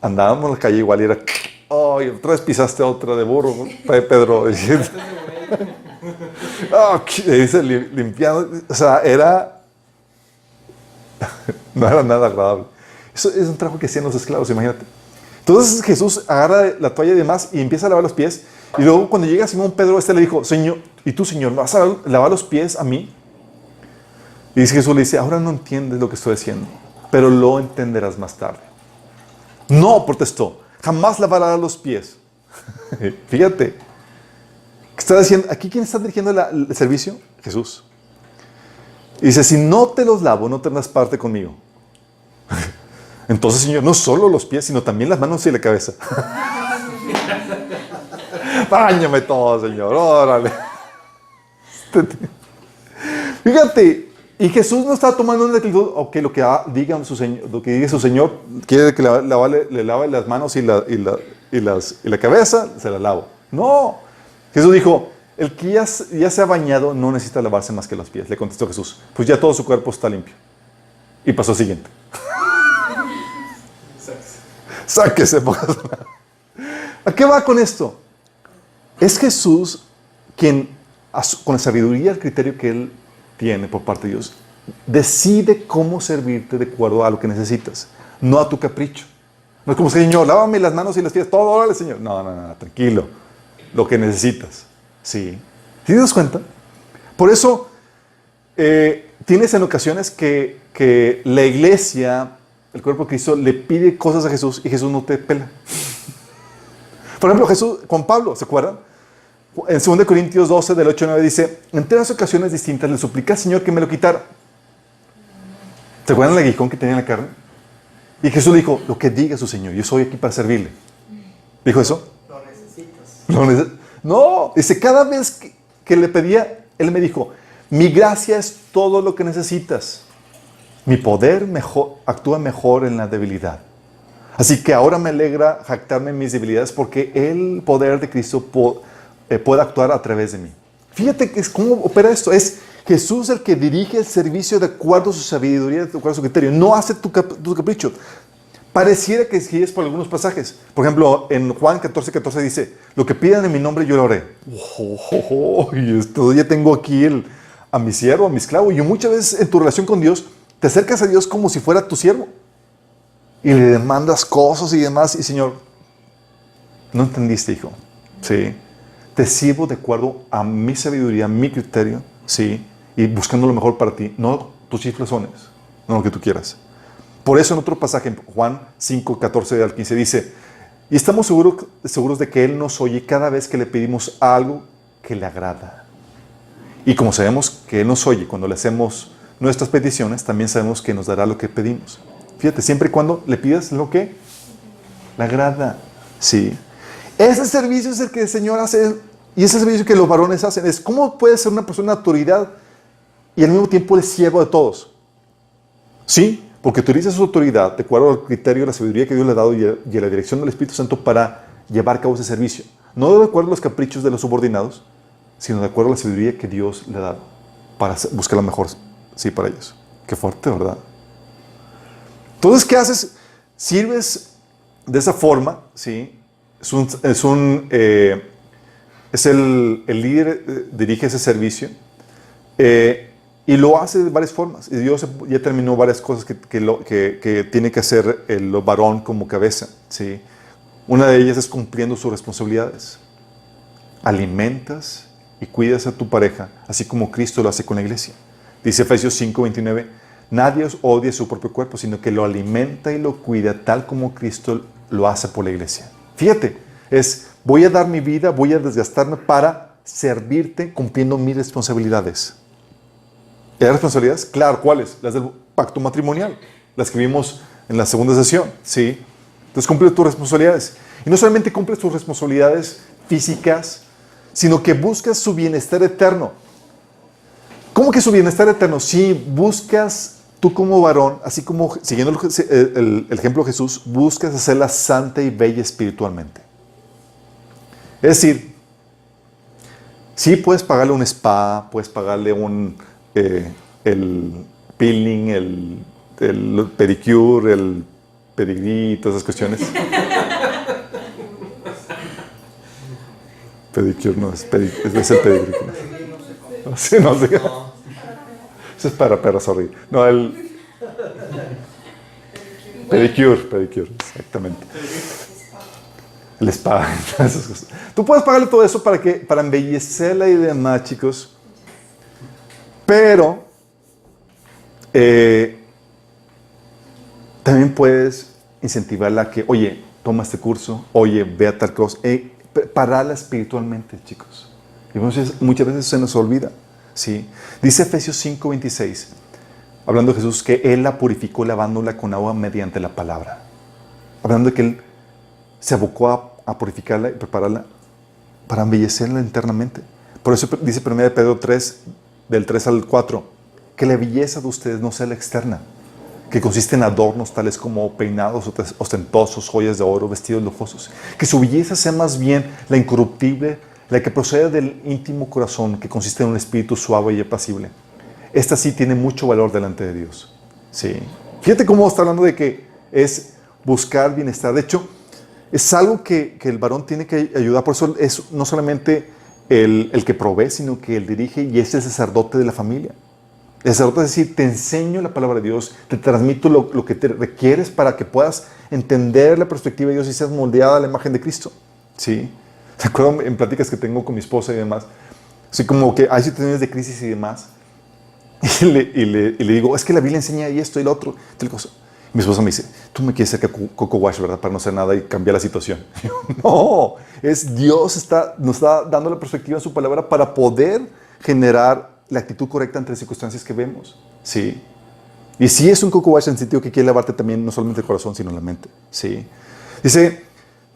andábamos en la calle igual y era... Oh, y otra vez pisaste otra de burro, ¿no? Pedro. Oh, dice limpiando. O sea, no era nada agradable. Eso es un trabajo que hacían los esclavos, imagínate. Entonces Jesús agarra la toalla y demás y empieza a lavar los pies. Y luego cuando llega Simón Pedro, le dijo, Señor, ¿y tú, Señor, me vas a lavar los pies a mí? Y dice Jesús, le dice, ahora no entiendes lo que estoy haciendo, pero lo entenderás más tarde. No, protestó, jamás lavará los pies. Fíjate, ¿qué está diciendo? ¿Aquí quién está dirigiendo el servicio? Jesús. Y dice, si no te los lavo, no tendrás parte conmigo. Entonces, Señor, no solo los pies, sino también las manos y la cabeza. Báñame todo, Señor, órale. Fíjate, y Jesús no está tomando una actitud, ok, lo que diga su Señor, quiere que le lave las manos y la cabeza, se la lavo. No, Jesús dijo, el que ya se ha bañado no necesita lavarse más que los pies. Le contestó Jesús, pues ya todo su cuerpo está limpio. Y pasó al siguiente. Sáquese. ¿A qué va con esto? Es Jesús quien, con la sabiduría y el criterio que Él tiene por parte de Dios, decide cómo servirte de acuerdo a lo que necesitas, no a tu capricho. No es como, Señor, lávame las manos y las pies, todo, órale, Señor. No, tranquilo. Lo que necesitas. Sí. ¿Sí te das cuenta? Por eso, tienes en ocasiones que la iglesia, el cuerpo de Cristo, le pide cosas a Jesús y Jesús no te pela. Por ejemplo, Jesús con Pablo, ¿se acuerdan? En 2 Corintios 12, del 8 al 9 dice, en 3 ocasiones distintas le supliqué al Señor que me lo quitara. ¿Se acuerdan el aguijón que tenía en la carne? Y Jesús le dijo, lo que diga su Señor, yo soy aquí para servirle. ¿Dijo eso? Lo necesitas. No, dice, cada vez que le pedía, Él me dijo, mi gracia es todo lo que necesitas. Mi poder actúa mejor en la debilidad. Así que ahora me alegra jactarme en mis debilidades porque el poder de Cristo puede actuar a través de mí. Fíjate cómo opera esto. Es Jesús el que dirige el servicio de acuerdo a su sabiduría, de acuerdo a su criterio. No hace tu capricho. Pareciera que sigues por algunos pasajes. Por ejemplo, en Juan 14:14 dice, lo que pidan en mi nombre yo lo haré. Y esto ya tengo aquí a mi siervo, a mi esclavo. Y muchas veces en tu relación con Dios, te acercas a Dios como si fuera tu siervo. Y le demandas cosas y demás. Y Señor, no entendiste, hijo. Sí. Te sirvo de acuerdo a mi sabiduría, a mi criterio. Sí. Y buscando lo mejor para ti. No tus chiflazones. No lo que tú quieras. Por eso en otro pasaje, en Juan 5:14 al 15 dice, y estamos seguros de que Él nos oye cada vez que le pedimos algo que le agrada. Y como sabemos que Él nos oye cuando le hacemos nuestras peticiones, también sabemos que nos dará lo que pedimos. Fíjate, siempre y cuando le pidas lo que le agrada. Sí. Ese servicio es el que el Señor hace, y ese servicio que los varones hacen. Es cómo puede ser una persona de autoridad y al mismo tiempo el siervo de todos. Sí, porque utiliza su autoridad de acuerdo al criterio de la sabiduría que Dios le ha dado y a la dirección del Espíritu Santo para llevar a cabo ese servicio. No de acuerdo a los caprichos de los subordinados, sino de acuerdo a la sabiduría que Dios le ha dado para buscar lo mejor, sí, para ellos. Qué fuerte, ¿verdad? Entonces, ¿qué haces? Sirves de esa forma, ¿sí? Es el líder, dirige ese servicio y lo hace de varias formas. Y Dios ya terminó varias cosas que tiene que hacer el varón como cabeza, ¿sí? Una de ellas es cumpliendo sus responsabilidades. Alimentas y cuidas a tu pareja, así como Cristo lo hace con la iglesia. Dice Efesios 5:29, nadie os odia su propio cuerpo, sino que lo alimenta y lo cuida tal como Cristo lo hace por la iglesia. Fíjate, voy a dar mi vida, voy a desgastarme para servirte cumpliendo mis responsabilidades. ¿Y las responsabilidades? Claro, ¿cuáles? Las del pacto matrimonial, las que vimos en la segunda sesión, ¿sí? Entonces cumple tus responsabilidades. Y no solamente cumples tus responsabilidades físicas, sino que buscas su bienestar eterno. ¿Cómo que su bienestar eterno? Si buscas tú como varón, así como siguiendo el ejemplo de Jesús, buscas hacerla santa y bella espiritualmente. Es decir, sí puedes pagarle un spa, puedes pagarle el peeling, el pedicure, el pedigrí, todas esas cuestiones. Pedicure no, es el pedigrí. Sí, no sé. Eso es para perros, sorry. No, el pedicure, exactamente. El spa, esas cosas. Tú puedes pagarle todo eso para embellecerla y demás, chicos. Pero también puedes incentivarla a que, oye, toma este curso, oye, ve a tal cosa. Prepararla espiritualmente, chicos. Y muchas veces se nos olvida. ¿Sí? Dice Efesios 5:26, hablando de Jesús, que Él la purificó lavándola con agua mediante la palabra. Hablando de que Él se abocó a purificarla y prepararla para embellecerla internamente. Por eso dice 1 Pedro 3, del 3 al 4, que la belleza de ustedes no sea la externa, que consiste en adornos tales como peinados ostentosos, joyas de oro, vestidos lujosos. Que su belleza sea más bien la incorruptible, la que procede del íntimo corazón, que consiste en un espíritu suave y apacible. Esta sí tiene mucho valor delante de Dios. Sí. Fíjate cómo está hablando de que es buscar bienestar. De hecho, es algo que el varón tiene que ayudar. Por eso es no solamente el que provee, sino que él dirige y es el sacerdote de la familia. El sacerdote es decir, te enseño la palabra de Dios, te transmito lo que te requieres para que puedas entender la perspectiva de Dios y seas moldeada a la imagen de Cristo. ¿Sí? Recuerdo en pláticas que tengo con mi esposa y demás, así como que hay situaciones de crisis y demás, y le digo, es que la Biblia enseña esto y lo otro, tal cosa. Mi esposa me dice, tú me quieres hacer Coco Wash, ¿verdad? Para no hacer nada y cambiar la situación. Y yo, no, es Dios nos está dando la perspectiva en su palabra para poder generar la actitud correcta ante las circunstancias que vemos. ¿Sí? Y sí es un Coco Wash en el sentido que quiere lavarte también no solamente el corazón, sino la mente. ¿Sí? Dice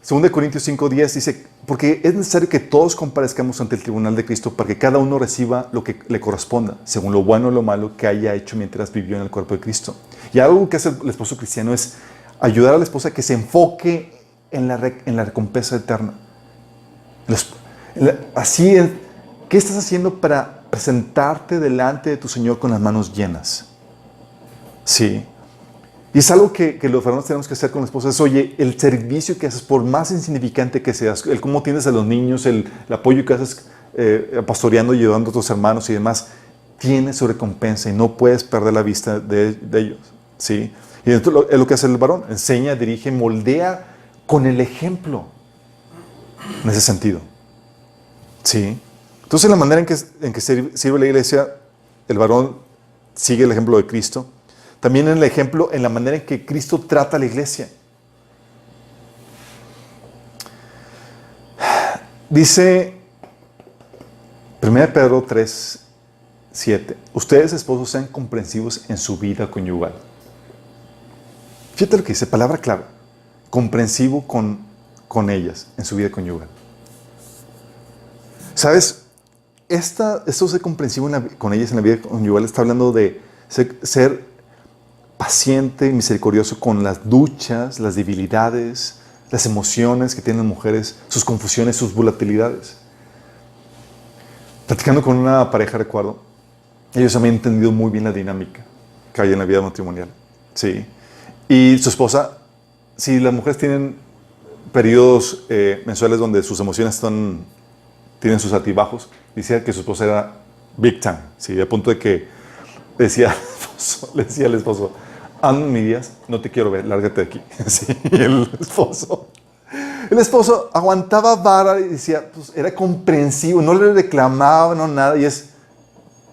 2 Corintios 5:10, dice, porque es necesario que todos comparezcamos ante el tribunal de Cristo para que cada uno reciba lo que le corresponda, según lo bueno o lo malo que haya hecho mientras vivió en el cuerpo de Cristo. Y algo que hace el esposo cristiano es ayudar a la esposa a que se enfoque en la recompensa eterna. Así es, ¿qué estás haciendo para presentarte delante de tu Señor con las manos llenas? Sí. Y es algo que los varones tenemos que hacer con la esposa. Es, oye, el servicio que haces, por más insignificante que seas, el cómo tienes a los niños, el apoyo que haces pastoreando y ayudando a tus hermanos y demás, tiene su recompensa y no puedes perder la vista de ellos. ¿Sí? Y esto es lo que hace el varón. Enseña, dirige, moldea con el ejemplo. En ese sentido. ¿Sí? Entonces, la manera en que sirve la iglesia, el varón sigue el ejemplo de Cristo. También en el ejemplo, en la manera en que Cristo trata a la iglesia. Dice 1 Pedro 3:7, ustedes esposos sean comprensivos en su vida conyugal. Fíjate lo que dice, palabra clave, comprensivo con ellas en su vida conyugal. ¿Sabes? Esto de ser comprensivo con ellas en la vida conyugal está hablando de ser paciente y misericordioso con las luchas, las debilidades, las emociones que tienen las mujeres, sus confusiones, sus volatilidades. Platicando con una pareja, recuerdo, ellos habían entendido muy bien la dinámica que hay en la vida matrimonial. Sí. Y su esposa, si las mujeres tienen periodos mensuales donde sus emociones tienen sus altibajos, decía que su esposa era big time, ¿sí? A punto de que le decía al esposo, mi Díaz, no te quiero ver, lárgate de aquí. Sí, y el esposo aguantaba vara y decía, pues era comprensivo, no le reclamaba, no nada, y es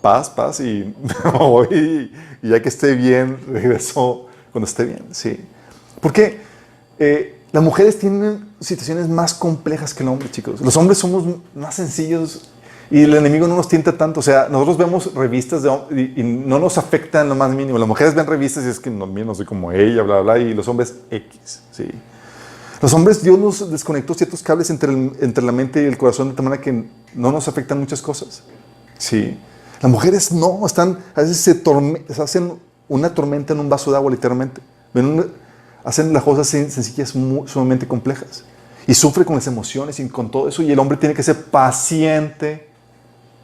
paz, y me voy, y ya que esté bien, regreso cuando esté bien, sí. Porque las mujeres tienen situaciones más complejas que el hombre, chicos. Los hombres somos más sencillos y el enemigo no nos tienta tanto. O sea, nosotros vemos revistas y no nos afecta en lo más mínimo. Las mujeres ven revistas y es que no soy como ella, bla, bla, y los hombres X, ¿sí? Los hombres, Dios nos desconectó ciertos cables entre la mente y el corazón de tal manera que no nos afectan muchas cosas. Sí. Las mujeres no, a veces se hacen una tormenta en un vaso de agua, literalmente. Hacen las cosas sencillas sumamente complejas. Y sufre con las emociones y con todo eso. Y el hombre tiene que ser paciente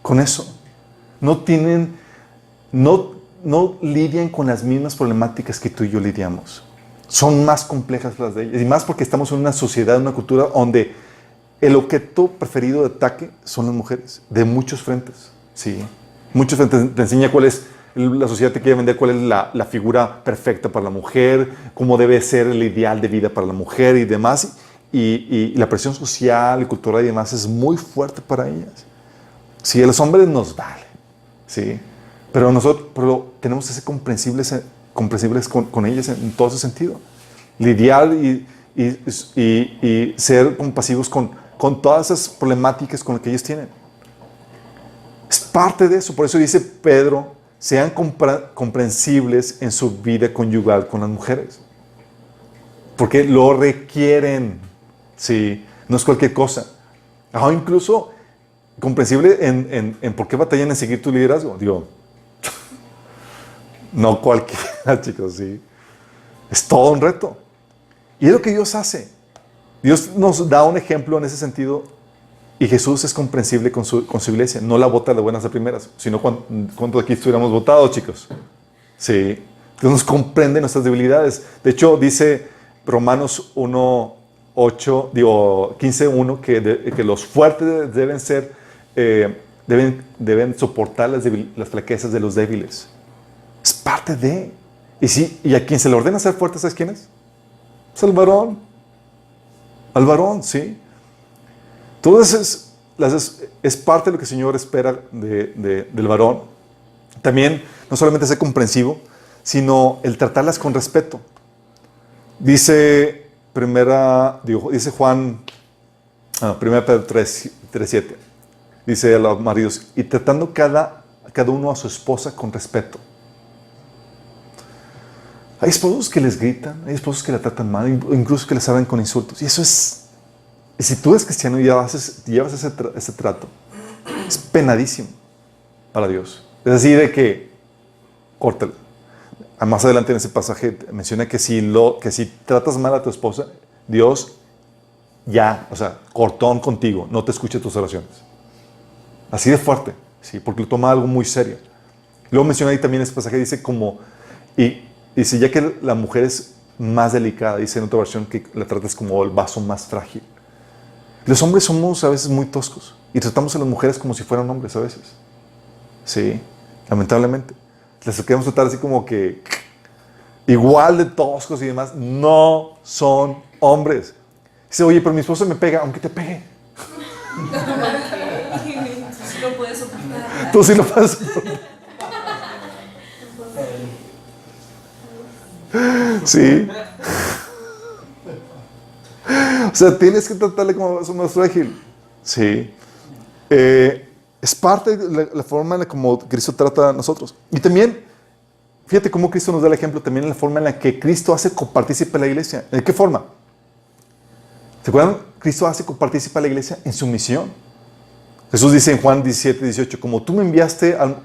con eso. No lidian con las mismas problemáticas que tú y yo lidiamos. Son más complejas las de ellas. Y más porque estamos en una sociedad, en una cultura donde el objeto preferido de ataque son las mujeres. De muchos frentes. Sí. Muchos frentes. Te enseña cuál es, la sociedad te quiere vender cuál es la figura perfecta para la mujer, cómo debe ser el ideal de vida para la mujer y demás. Y la presión social y cultural y demás es muy fuerte para ellas. Sí, a los hombres nos vale. Sí. Pero nosotros tenemos que ser comprensibles con ellas en todo ese sentido. Lidiar y ser compasivos con todas esas problemáticas con las que ellos tienen. Es parte de eso. Por eso dice Pedro, sean comprensibles en su vida conyugal con las mujeres. Porque lo requieren. Sí, no es cualquier cosa. O incluso comprensible en por qué batallan en seguir tu liderazgo. Digo, no cualquiera, chicos, sí. Es todo un reto. Y es lo que Dios hace. Dios nos da un ejemplo en ese sentido. Y Jesús es comprensible con su iglesia. No la bota de buenas a primeras. Sino cuántos aquí estuviéramos votados, chicos. Sí. Dios nos comprende nuestras debilidades. De hecho, dice Romanos 15:1 que los fuertes deben soportar las flaquezas de los débiles. Es parte de. Y a quien se le ordena ser fuerte, ¿sabes quién es? Es al varón. Al varón, sí. Entonces es parte de lo que el Señor espera del varón. También, no solamente ser comprensivo, sino el tratarlas con respeto. Dice Juan, 1 Pedro 3:7. Dice a los maridos, y tratando cada uno a su esposa con respeto. Hay esposos que les gritan, hay esposos que la tratan mal, incluso que les hablan con insultos. Y eso es, si tú eres cristiano y llevas ese trato, es penadísimo para Dios. Es así de que, córtalo. Más adelante en ese pasaje menciona que si tratas mal a tu esposa, Dios cortón contigo, no te escucha tus oraciones. Así de fuerte, ¿sí? Porque lo toma algo muy serio. Luego menciona ahí también ese pasaje, dice dice, ya que la mujer es más delicada, dice en otra versión que la tratas como el vaso más frágil. Los hombres somos a veces muy toscos y tratamos a las mujeres como si fueran hombres a veces. Sí, lamentablemente. Les queremos tratar así como que igual de toscos y demás. No son hombres. Dice, oye, pero mi esposo me pega, aunque te pegue. Sí lo puedes soportar. Tú sí lo puedes soportar. Sí. O sea, tienes que tratarle como vaso más frágil. Sí. Es parte de la forma en la como Cristo trata a nosotros. Y también, fíjate cómo Cristo nos da el ejemplo también en la forma en la que Cristo hace copartícipe a la iglesia. ¿De qué forma? ¿Se acuerdan? Cristo hace copartícipe a la iglesia en su misión. Jesús dice en Juan 17:18, como tú me enviaste al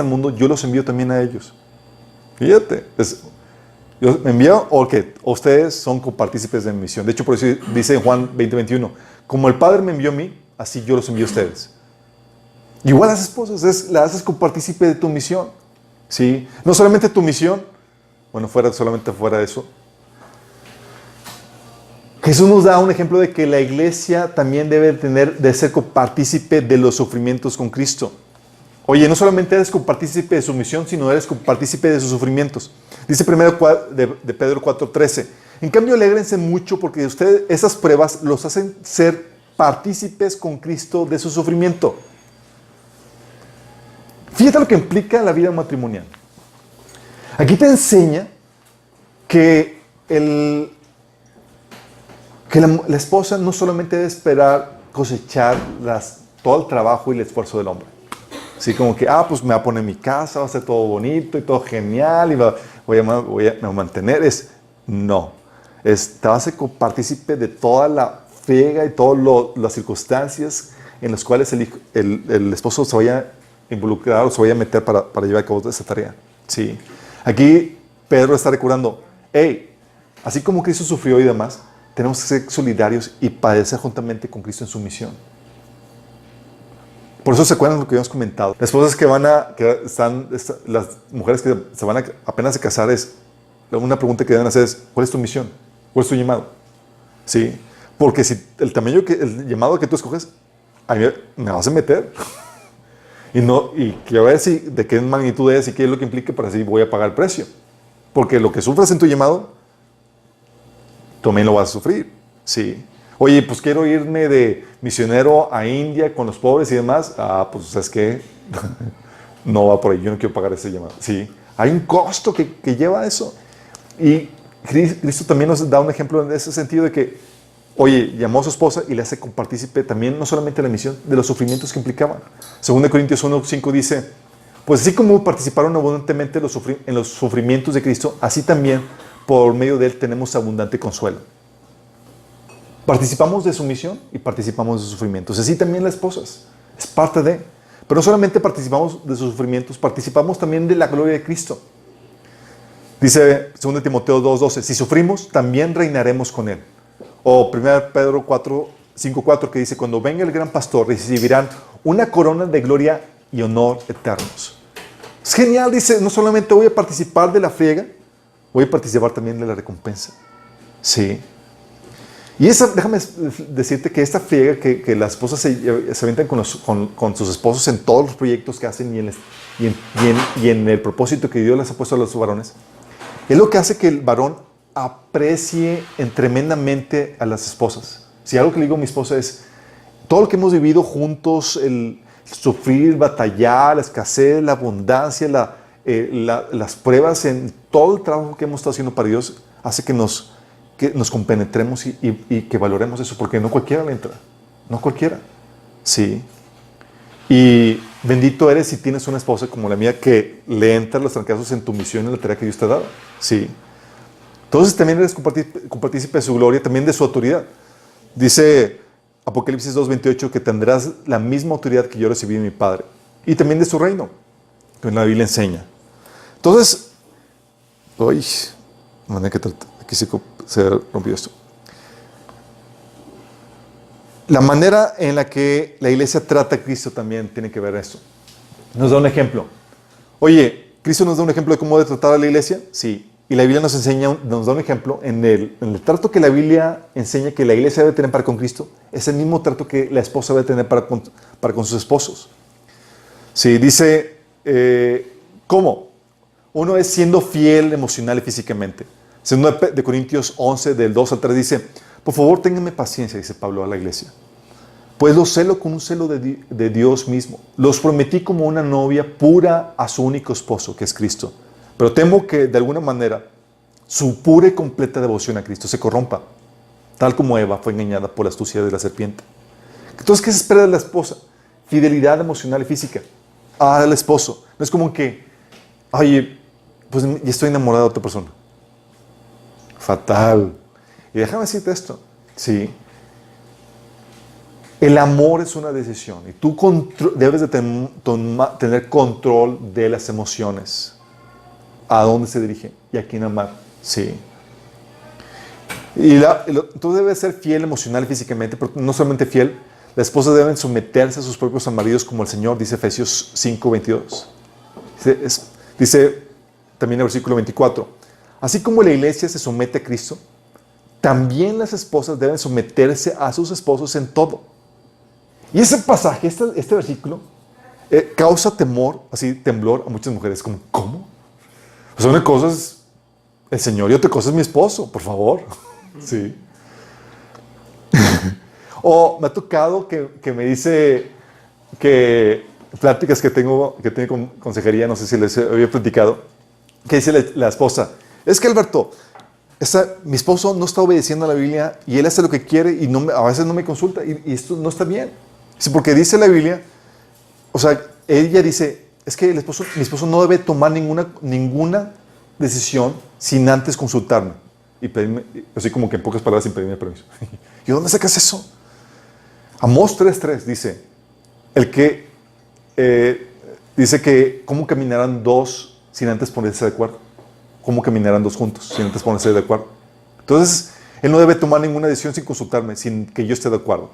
mundo, yo los envío también a ellos. Fíjate, yo me envío o que ustedes son copartícipes de mi misión. De hecho, por eso dice en Juan 20:21, como el Padre me envió a mí, así yo los envío a ustedes. Igual las esposas, la haces copartícipe de tu misión. ¿Sí? No solamente tu misión, solamente fuera de eso. Jesús nos da un ejemplo de que la iglesia también debe de ser copartícipe de los sufrimientos con Cristo. Oye, no solamente eres copartícipe de su misión, sino eres copartícipe de sus sufrimientos. Dice primero de Pedro 4:13. En cambio, alégrense mucho porque ustedes esas pruebas los hacen ser partícipes con Cristo de su sufrimiento. Fíjate lo que implica la vida matrimonial. Aquí te enseña que la esposa no solamente debe esperar cosechar todo el trabajo y el esfuerzo del hombre. Así como que, pues me va a poner mi casa, va a ser todo bonito y todo genial y me voy a mantener. No. Te vas a ser partícipe de toda la friega y todas las circunstancias en las cuales el esposo se vaya a involucrar o se vaya a meter para llevar a cabo esa tarea. Sí. Aquí Pedro está recordando, hey, así como Cristo sufrió y demás, tenemos que ser solidarios y padecer juntamente con Cristo en su misión. Por eso se acuerdan de lo que habíamos comentado. Las esposas las mujeres que se van apenas a casar, una pregunta que deben hacer es, ¿cuál es tu misión? ¿Cuál es tu llamado? Sí. Porque si el llamado que tú escoges, a mí me vas a meter. Y quiero ver de qué magnitud es y qué es lo que implica para así voy a pagar el precio. Porque lo que sufres en tu llamado, tú también lo vas a sufrir. Sí. Oye, pues quiero irme de misionero a India con los pobres y demás. Pues ¿sabes qué? No va por ahí. Yo no quiero pagar ese llamado. Sí. Hay un costo que lleva eso. Y Cristo también nos da un ejemplo en ese sentido de que, oye, llamó a su esposa y le hace partícipe también, no solamente de la misión, de los sufrimientos que implicaban. 2 Corintios 1:5 dice, pues así como participaron abundantemente en los sufrimientos de Cristo, así también por medio de Él tenemos abundante consuelo. Participamos de su misión y participamos de sus sufrimientos. Así también las esposas. Es parte de. Pero no solamente participamos de sus sufrimientos, participamos también de la gloria de Cristo. Dice 2 Timoteo 2:12, si sufrimos, también reinaremos con Él. O 1 Pedro 5:4 que dice, cuando venga el gran pastor, recibirán una corona de gloria y honor eternos. Es genial, dice, no solamente voy a participar de la friega, voy a participar también de la recompensa. Sí. Y déjame decirte que esta friega que las esposas se aventan con sus esposos en todos los proyectos que hacen y en el propósito que Dios les ha puesto a los varones, es lo que hace que el varón aprecie tremendamente a las esposas. Si algo que le digo a mi esposa es, todo lo que hemos vivido juntos, el sufrir, batallar, la escasez, la abundancia, las pruebas, en todo el trabajo que hemos estado haciendo para Dios, hace que nos compenetremos y que valoremos eso, porque no cualquiera le entra, no cualquiera. Sí. Y bendito eres si tienes una esposa como la mía que le entra los trancazos en tu misión, en la tarea que Dios te ha dado. Sí. Entonces también eres compartícipe de su gloria, también de su autoridad. Dice Apocalipsis 2:28 que tendrás la misma autoridad que yo recibí de mi Padre y también de su reino, que en la Biblia enseña. Entonces, aquí se rompió esto. La manera en la que la iglesia trata a Cristo también tiene que ver esto. Nos da un ejemplo. Oye, ¿Cristo nos da un ejemplo de cómo debe tratar a la iglesia? Sí. Y la Biblia nos da un ejemplo en el trato que la Biblia enseña que la iglesia debe tener para con Cristo. Es el mismo trato que la esposa debe tener para con sus esposos. Sí, dice, ¿cómo? Uno es siendo fiel emocional y físicamente. 2 Corintios 11, del 2 al 3 dice, por favor, ténganme paciencia, dice Pablo a la iglesia. Pues los celo con un celo de Dios mismo. Los prometí como una novia pura a su único esposo, que es Cristo. Pero temo que, de alguna manera, su pura y completa devoción a Cristo se corrompa, tal como Eva fue engañada por la astucia de la serpiente. Entonces, ¿qué se espera de la esposa? Fidelidad emocional y física al esposo. No es como que, oye, pues ya estoy enamorado de otra persona. Fatal. Y déjame decirte esto. Sí. El amor es una decisión y tú debes de tener control de las emociones. A dónde se dirige y a quién amar. Sí. Y tú debes ser fiel emocional y físicamente, pero no solamente fiel. Las esposas deben someterse a sus propios maridos como el Señor, dice Efesios 5:22. Dice también el versículo 24. Así como la iglesia se somete a Cristo, también las esposas deben someterse a sus esposos en todo. Y ese pasaje, este versículo, causa temor, así temblor a muchas mujeres. Como, ¿cómo? O sea, una cosa es el Señor y otra cosa es mi esposo, por favor. Sí. O me ha tocado que me dice que pláticas que tengo con consejería, no sé si les había platicado, que dice la esposa, es que Alberto, mi esposo no está obedeciendo a la Biblia y él hace lo que quiere y a veces no me consulta y esto no está bien. Sí, porque dice la Biblia, o sea, ella dice, es que mi esposo no debe tomar ninguna decisión sin antes consultarme. y pedirme, así como que en pocas palabras, sin pedirme permiso. ¿Y dónde sacas eso? Amós 3:3 dice, dice que ¿cómo caminarán dos sin antes ponerse de acuerdo? ¿Cómo caminarán dos juntos sin antes ponerse de acuerdo? Entonces, él no debe tomar ninguna decisión sin consultarme, sin que yo esté de acuerdo.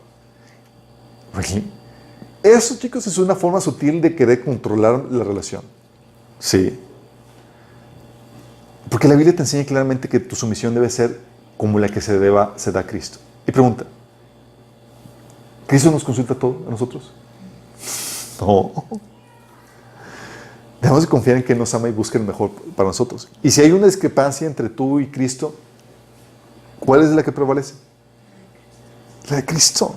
¿Really? Eso, chicos, es una forma sutil de querer controlar la relación. Sí. Porque la Biblia te enseña claramente que tu sumisión debe ser como la que se da a Cristo. Y pregunta, ¿Cristo nos consulta todo a nosotros? No. Debemos de confiar en que Él nos ama y busca el mejor para nosotros. Y si hay una discrepancia entre tú y Cristo, ¿cuál es la que prevalece? La de Cristo.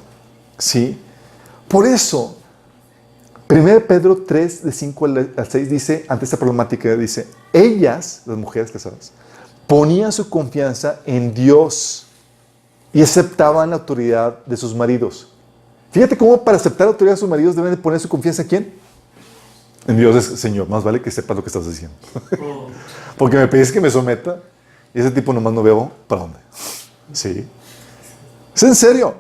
Sí. Por eso, 1 Pedro 3, de 5 al 6 dice, ante esta problemática, dice, ellas, las mujeres casadas, ponían su confianza en Dios y aceptaban la autoridad de sus maridos. Fíjate cómo para aceptar la autoridad de sus maridos deben de poner su confianza en ¿quién? En Dios. Señor, más vale que sepas lo que estás diciendo. Porque me pedís que me someta y ese tipo nomás no veo para dónde. Sí. Es en serio.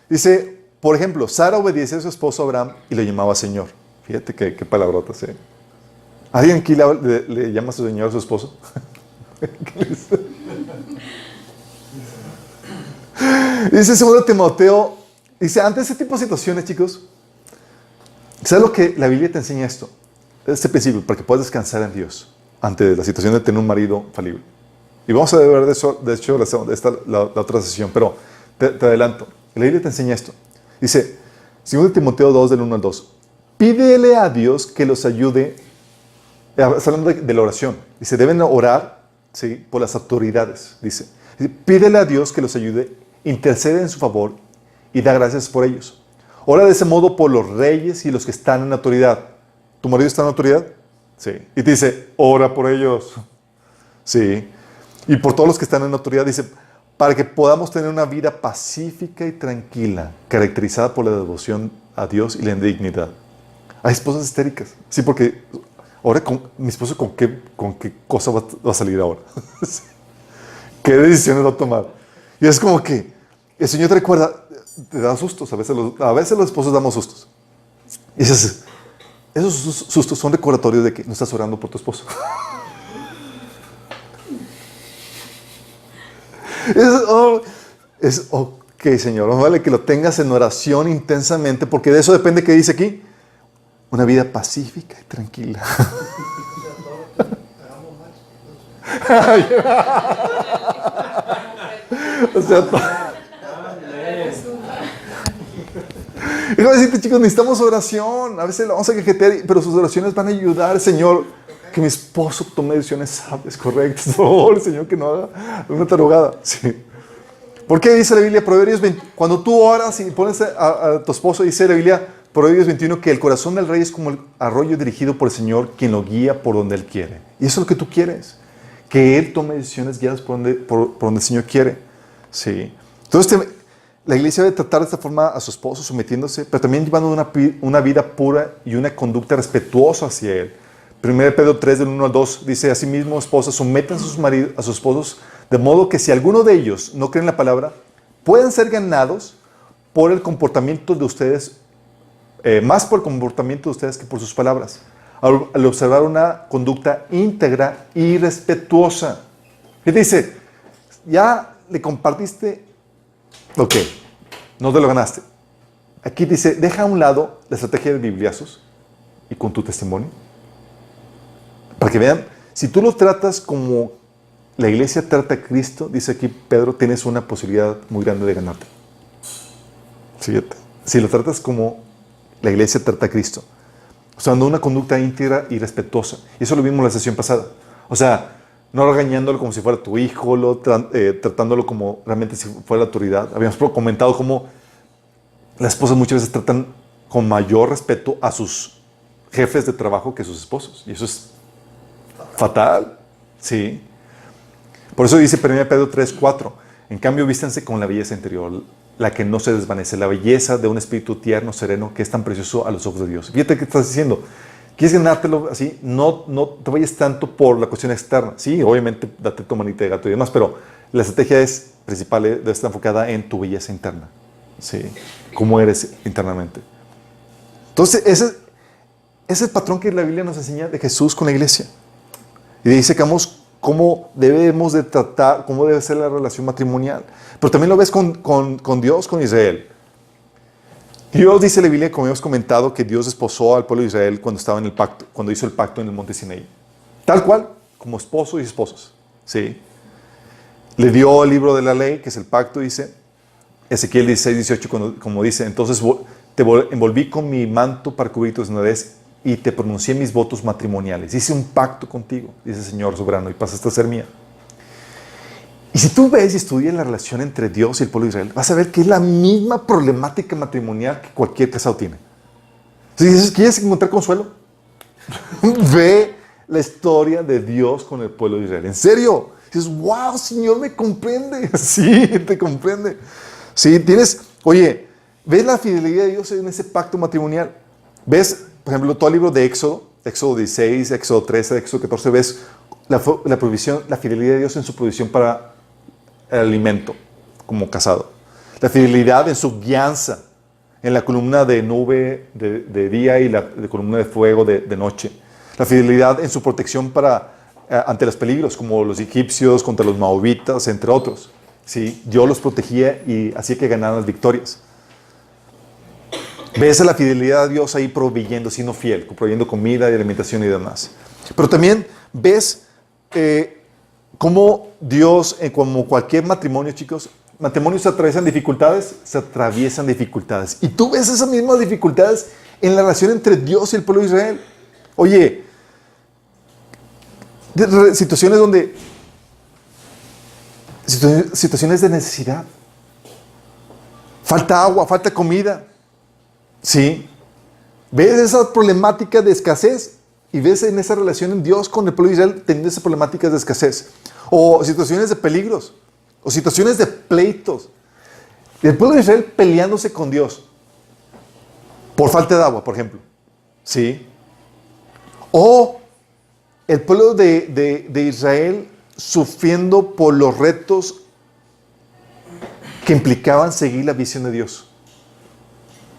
Dice, por ejemplo, Sara obedecía a su esposo Abraham y le llamaba Señor. Fíjate qué palabrotas, ¿eh? ¿Alguien aquí le llama a su Señor a su esposo? Dice 2 Timoteo, dice, ante ese tipo de situaciones, chicos, ¿sabes lo que la Biblia te enseña esto? Este principio, para que puedas descansar en Dios ante la situación de tener un marido falible. Y vamos a ver de eso, de hecho, la otra sesión, pero te adelanto. La Biblia te enseña esto. Dice, 2 Timoteo 2, del 1 al 2, pídele a Dios que los ayude, está hablando de la oración, dice, deben orar, ¿sí?, por las autoridades, dice, pídele a Dios que los ayude, intercede en su favor y da gracias por ellos. Ora de ese modo por los reyes y los que están en autoridad. ¿Tu marido está en autoridad? Sí. Y te dice, ora por ellos. Sí. Y por todos los que están en autoridad, dice, para que podamos tener una vida pacífica y tranquila, caracterizada por la devoción a Dios y la dignidad. Hay esposas histéricas. Sí, porque ahora mi esposo con qué cosa va a salir ahora. ¿Qué decisiones va a tomar? Y es como que el Señor te recuerda, te da sustos. A veces los esposos damos sustos. Y dices, esos sustos son recordatorios de que no estás orando por tu esposo. Es ok, Señor, vale que lo tengas en oración intensamente, porque de eso depende que dice aquí, una vida pacífica y tranquila. O sea, y voy a decirte, chicos, necesitamos oración. A veces lo vamos a quejetear, pero sus oraciones van a ayudar, Señor, que mi esposo tome decisiones sabias, correctas. Por favor, Señor, que no haga una tarugada. Sí. ¿Por qué dice la Biblia, Proverbios 20? Cuando tú oras y pones a tu esposo, dice la Biblia, Proverbios 21, que el corazón del rey es como el arroyo dirigido por el Señor, quien lo guía por donde Él quiere. Y eso es lo que tú quieres, que Él tome decisiones guiadas por donde el Señor quiere. Sí. Entonces, la iglesia debe tratar de esta forma a su esposo, sometiéndose, pero también llevando una vida pura y una conducta respetuosa hacia Él. 1 Pedro 3, del 1 al 2, dice, asimismo, esposas, sometan a sus esposos, de modo que si alguno de ellos no cree en la palabra, puedan ser ganados por el comportamiento de ustedes, más por el comportamiento de ustedes que por sus palabras, al observar una conducta íntegra y respetuosa. ¿Qué te dice? Ya le compartiste, ok, no te lo ganaste. Aquí dice, deja a un lado la estrategia de bibliazos y con tu testimonio. Para que vean, si tú lo tratas como la iglesia trata a Cristo, dice aquí Pedro, tienes una posibilidad muy grande de ganarte. Fíjate. Si lo tratas como la iglesia trata a Cristo, usando una conducta íntegra y respetuosa. Y eso lo vimos en la sesión pasada. O sea, no regañándolo como si fuera tu hijo, tratándolo como realmente si fuera la autoridad. Habíamos comentado cómo las esposas muchas veces tratan con mayor respeto a sus jefes de trabajo que a sus esposos. Y eso es fatal. Sí. Por eso dice 1 Pedro 3:4. En cambio, vístanse con la belleza interior, la que no se desvanece, la belleza de un espíritu tierno, sereno, que es tan precioso a los ojos de Dios. Fíjate qué estás diciendo. ¿Quieres ganártelo así? No te vayas tanto por la cuestión externa. Sí, obviamente, date tu manita de gato y demás, pero La estrategia principal debe estar enfocada en tu belleza interna. ¿Sí? Cómo eres internamente. Entonces, ese es el patrón que la Biblia nos enseña de Jesús con la iglesia. Y dice que cómo debemos de tratar, cómo debe ser la relación matrimonial. Pero también lo ves con Dios, con Israel. Dios, dice la Biblia, como hemos comentado, que Dios desposó al pueblo de Israel cuando hizo el pacto en el monte Sinaí. Tal cual, como esposo y esposas. ¿Sí? Le dio el libro de la ley, que es el pacto, dice Ezequiel 16, 18, como dice, entonces te envolví con mi manto para cubrir tu desnudez y te pronuncié mis votos matrimoniales. Hice un pacto contigo, dice el Señor soberano, y pasaste a ser mía. Y si tú ves y estudias la relación entre Dios y el pueblo de Israel, vas a ver que es la misma problemática matrimonial que cualquier casado tiene. Entonces, ¿quieres encontrar consuelo? Ve la historia de Dios con el pueblo de Israel. ¿En serio? Dices, wow, Señor, me comprende. Sí, te comprende. Sí, oye, ves la fidelidad de Dios en ese pacto matrimonial. Ves, por ejemplo, todo el libro de Éxodo 16, Éxodo 13, Éxodo 14, ves la provisión, la fidelidad de Dios en su provisión para el alimento como casado. La fidelidad en su guianza, en la columna de nube de día y la columna de fuego de noche. La fidelidad en su protección ante los peligros, como los egipcios contra los moabitas, entre otros. ¿Sí? Dios los protegía y hacía que ganaran las victorias. Ves a la fidelidad de Dios ahí proveyendo, siendo fiel, proveyendo comida y alimentación y demás. Pero también ves cómo Dios, como cualquier matrimonio, chicos, matrimonios se atraviesan dificultades. Y tú ves esas mismas dificultades en la relación entre Dios y el pueblo de Israel. Oye, situaciones de necesidad. Falta agua, falta comida. ¿Sí? ¿Ves esa problemática de escasez? Y ves en esa relación en Dios con el pueblo de Israel teniendo esas problemáticas de escasez. O situaciones de peligros. O situaciones de pleitos. El pueblo de Israel peleándose con Dios. Por falta de agua, por ejemplo. ¿Sí? O el pueblo de Israel sufriendo por los retos que implicaban seguir la visión de Dios.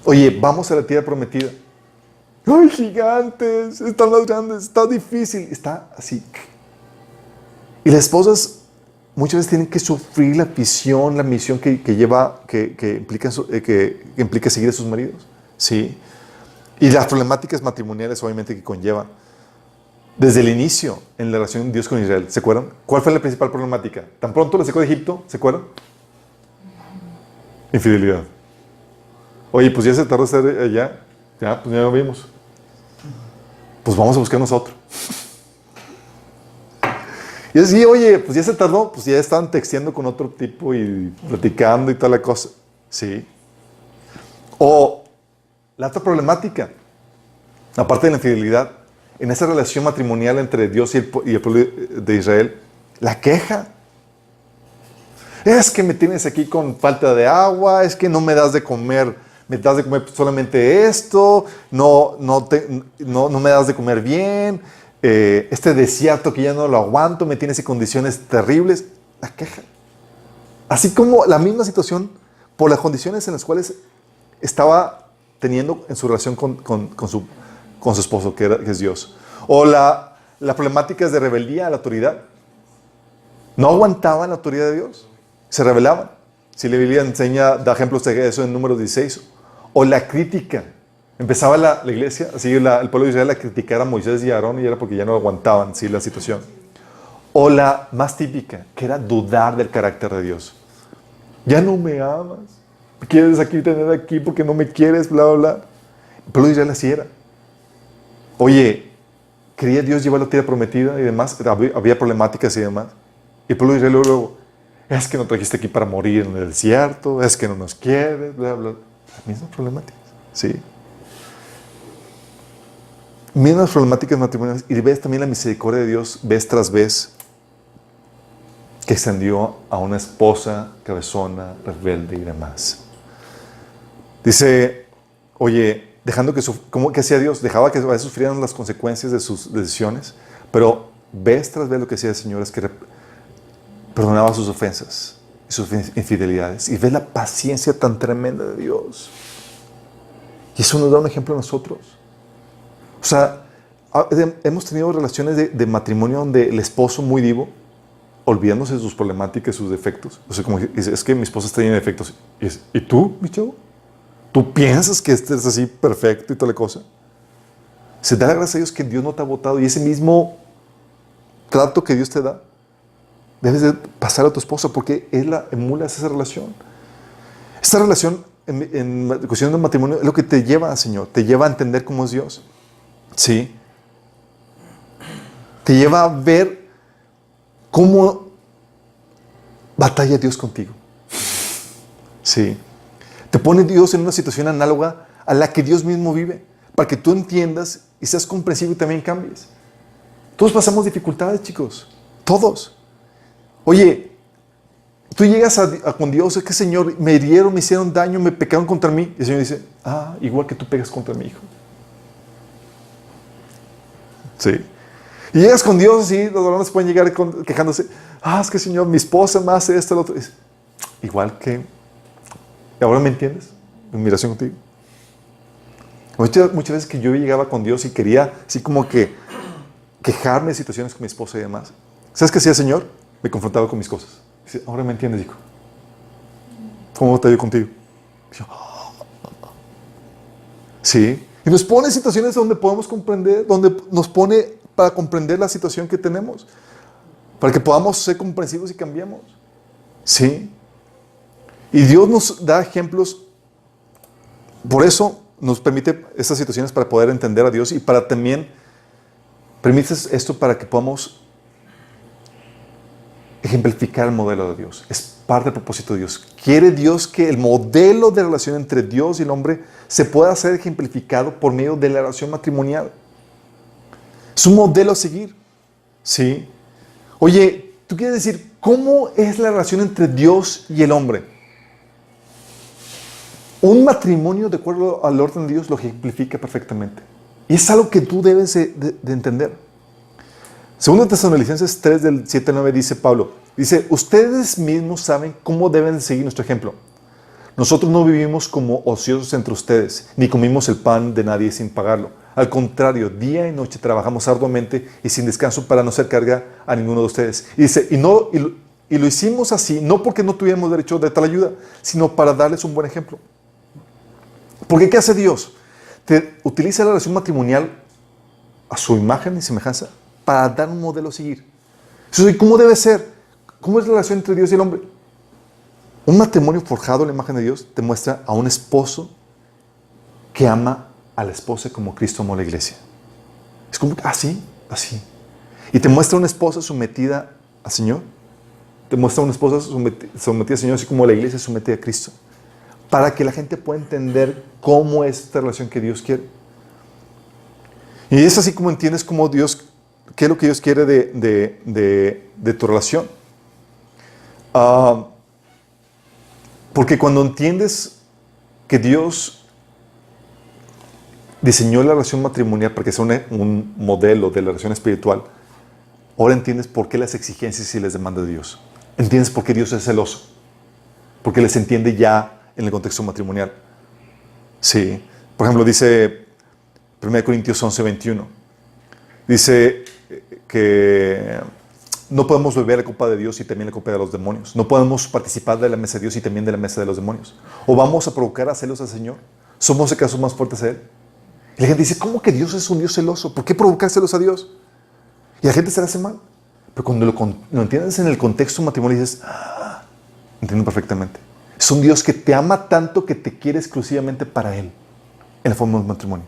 Oye, vamos a la tierra prometida. ¡Ay, gigantes! Están más grandes, está difícil. Está así. Y las esposas muchas veces tienen que sufrir la visión, la misión que implica seguir a sus maridos. ¿Sí? Y las problemáticas matrimoniales, obviamente, que conllevan. Desde el inicio, en la relación de Dios con Israel, ¿se acuerdan? ¿Cuál fue la principal problemática? Tan pronto lo sacó de Egipto, ¿se acuerdan? Infidelidad. Oye, pues ya se tardó estar allá. Ya, pues ya lo vimos. Pues vamos a buscarnos a otro. Y así, oye, pues ya se tardó, pues ya estaban texteando con otro tipo y platicando y toda la cosa. Sí. O la otra problemática, aparte de la infidelidad, en esa relación matrimonial entre Dios y el pueblo de Israel, la queja. Es que me tienes aquí con falta de agua, es que no me das de comer, me das de comer solamente esto, no me das de comer bien, este desierto que ya no lo aguanto, me tienes en condiciones terribles. La queja. Así como la misma situación por las condiciones en las cuales estaba teniendo en su relación con su esposo, que es Dios. O la problemática es de rebeldía a la autoridad. No aguantaban la autoridad de Dios. Se rebelaban. Si la Biblia da ejemplos de eso en Números 16. O la crítica. Empezaba la iglesia, así el pueblo de Israel a criticar a Moisés y a Aarón y era porque ya no aguantaban la situación. O la más típica, que era dudar del carácter de Dios. Ya no me amas. Me quieres tener aquí porque no me quieres, bla, bla, bla. El pueblo de Israel así era. Oye, quería Dios llevar la tierra prometida y demás. Había problemáticas y demás. Y el pueblo de Israel luego, es que no trajiste aquí para morir en el desierto, es que no nos quieres, bla, bla. Las mismas problemáticas, ¿sí? Mismas problemáticas matrimoniales. Y ves también la misericordia de Dios, vez tras vez, que extendió a una esposa cabezona, rebelde y demás. Dice, oye, ¿cómo que hacía Dios? Dejaba que a veces sufrieran las consecuencias de sus decisiones, pero vez tras vez lo que hacía el Señor es que perdonaba sus ofensas y sus infidelidades. Y ves la paciencia tan tremenda de Dios. Y eso nos da un ejemplo a nosotros. O sea, hemos tenido relaciones de matrimonio donde el esposo muy divo, olvidándose de sus problemáticas, sus defectos. O sea, como dice, es que mi esposa está llena de defectos. ¿Y tú, mi chavo? ¿Tú piensas que este es así perfecto y toda la cosa? Se da la gracia a Dios que Dios no te ha votado y ese mismo trato que Dios te da, debes de pasar a tu esposa porque Él emula esa relación. Esta relación en cuestión del matrimonio es lo que te lleva, Señor, te lleva a entender cómo es Dios. Sí. Te lleva a ver cómo batalla Dios contigo. Sí. Te pone Dios en una situación análoga a la que Dios mismo vive, para que tú entiendas y seas comprensivo y también cambies. Todos pasamos dificultades, chicos. Todos. Oye, tú llegas con Dios, es que Señor, me hirieron, me hicieron daño, me pecaron contra mí. Y el Señor dice, igual que tú pegas contra mi hijo. Sí. Y llegas con Dios así, los varones pueden llegar quejándose, es que Señor, mi esposa me hace esto, lo otro. Igual que, ¿ahora me entiendes? En mi relación contigo. Muchas veces que yo llegaba con Dios y quería así como que quejarme de situaciones con mi esposa y demás. ¿Sabes qué hacía el Señor? Me confrontaba con mis cosas. Dice, ahora me entiendes, hijo. ¿Cómo te digo contigo? Y yo, sí. Y nos pone en situaciones donde podemos comprender, donde nos pone para comprender la situación que tenemos, para que podamos ser comprensivos y cambiemos. Sí. Y Dios nos da ejemplos. Por eso nos permite estas situaciones para poder entender a Dios y para también permites esto para que podamos ejemplificar el modelo de Dios. Es parte del propósito de Dios. Quiere Dios que el modelo de relación entre Dios y el hombre se pueda ser ejemplificado por medio de la relación matrimonial. Es un modelo a seguir. ¿Sí? Oye, tú quieres decir, ¿cómo es la relación entre Dios y el hombre? Un matrimonio, de acuerdo al orden de Dios, lo ejemplifica perfectamente. Y es algo que tú debes de entender. Segundo Tesalonicenses 3, del 7 al 9, dice Pablo, dice, ustedes mismos saben cómo deben seguir nuestro ejemplo. Nosotros no vivimos como ociosos entre ustedes, ni comimos el pan de nadie sin pagarlo. Al contrario, día y noche trabajamos arduamente y sin descanso para no hacer carga a ninguno de ustedes. Y dice, y lo hicimos así, no porque no tuviéramos derecho de tal ayuda, sino para darles un buen ejemplo. Porque ¿qué hace Dios? Te utiliza la relación matrimonial a su imagen y semejanza para dar un modelo a seguir. Entonces, ¿cómo debe ser? ¿Cómo es la relación entre Dios y el hombre? Un matrimonio forjado en la imagen de Dios te muestra a un esposo que ama a la esposa como Cristo amó a la iglesia. Es como, así. Y te muestra una esposa sometida al Señor. Te muestra una esposa sometida al Señor, así como la iglesia sometida a Cristo. Para que la gente pueda entender cómo es esta relación que Dios quiere. Y es así como entiendes cómo Dios, qué es lo que Dios quiere de tu relación. Porque cuando entiendes que Dios diseñó la relación matrimonial para que sea un modelo de la relación espiritual, ahora entiendes por qué las exigencias y las demandas de Dios. Entiendes por qué Dios es celoso. Porque les entiende ya en el contexto matrimonial. Sí. Por ejemplo, dice 1 Corintios 11, 21. Dice que no podemos beber la copa de Dios y también la copa de los demonios. No podemos participar de la mesa de Dios y también de la mesa de los demonios. O vamos a provocar a celos al Señor. ¿Somos acaso más fuertes a Él? Y la gente dice, ¿cómo que Dios es un Dios celoso? ¿Por qué provocar celos a Dios? Y la gente se le hace mal. Pero cuando lo entiendes en el contexto matrimonial dices, entiendo perfectamente. Es un Dios que te ama tanto que te quiere exclusivamente para Él, en la forma de un matrimonio.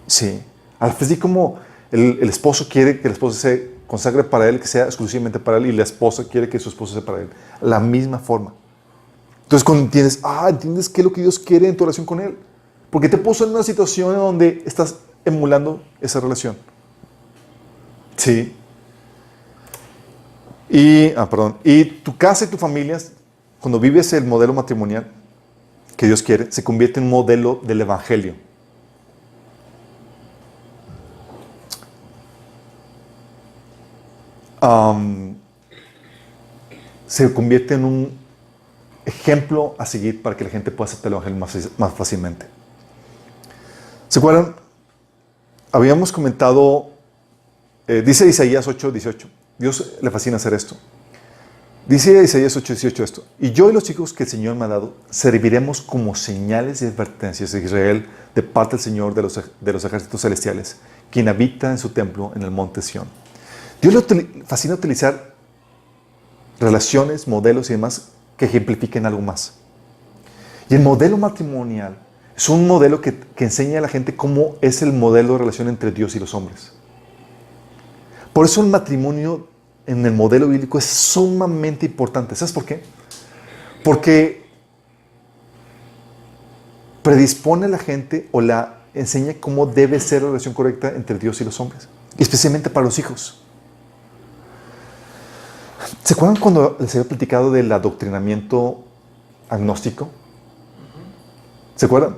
Sí. Así como el esposo quiere que la esposa se consagre para Él, que sea exclusivamente para Él, y la esposa quiere que su esposo sea para Él. La misma forma. Entonces cuando entiendes qué es lo que Dios quiere en tu relación con Él. Porque te puso en una situación donde estás emulando esa relación. Sí. Y tu casa y tu familia, cuando vives el modelo matrimonial que Dios quiere, se convierte en un modelo del Evangelio. se convierte en un ejemplo a seguir para que la gente pueda aceptar el Evangelio más fácilmente. ¿Se acuerdan? Habíamos comentado, dice Isaías 8:18. Dios le fascina hacer esto. Dice Isaías 8:18 esto. Y yo y los hijos que el Señor me ha dado serviremos como señales y advertencias de Israel de parte del Señor de los ejércitos celestiales, quien habita en su templo en el monte Sión. Dios le fascina utilizar relaciones, modelos y demás que ejemplifiquen algo más. Y el modelo matrimonial es un modelo que enseña a la gente cómo es el modelo de relación entre Dios y los hombres. Por eso el matrimonio en el modelo bíblico es sumamente importante. ¿Sabes por qué? Porque predispone a la gente o la enseña cómo debe ser la relación correcta entre Dios y los hombres, y especialmente para los hijos. ¿Se acuerdan cuando les había platicado del adoctrinamiento agnóstico? ¿Se acuerdan?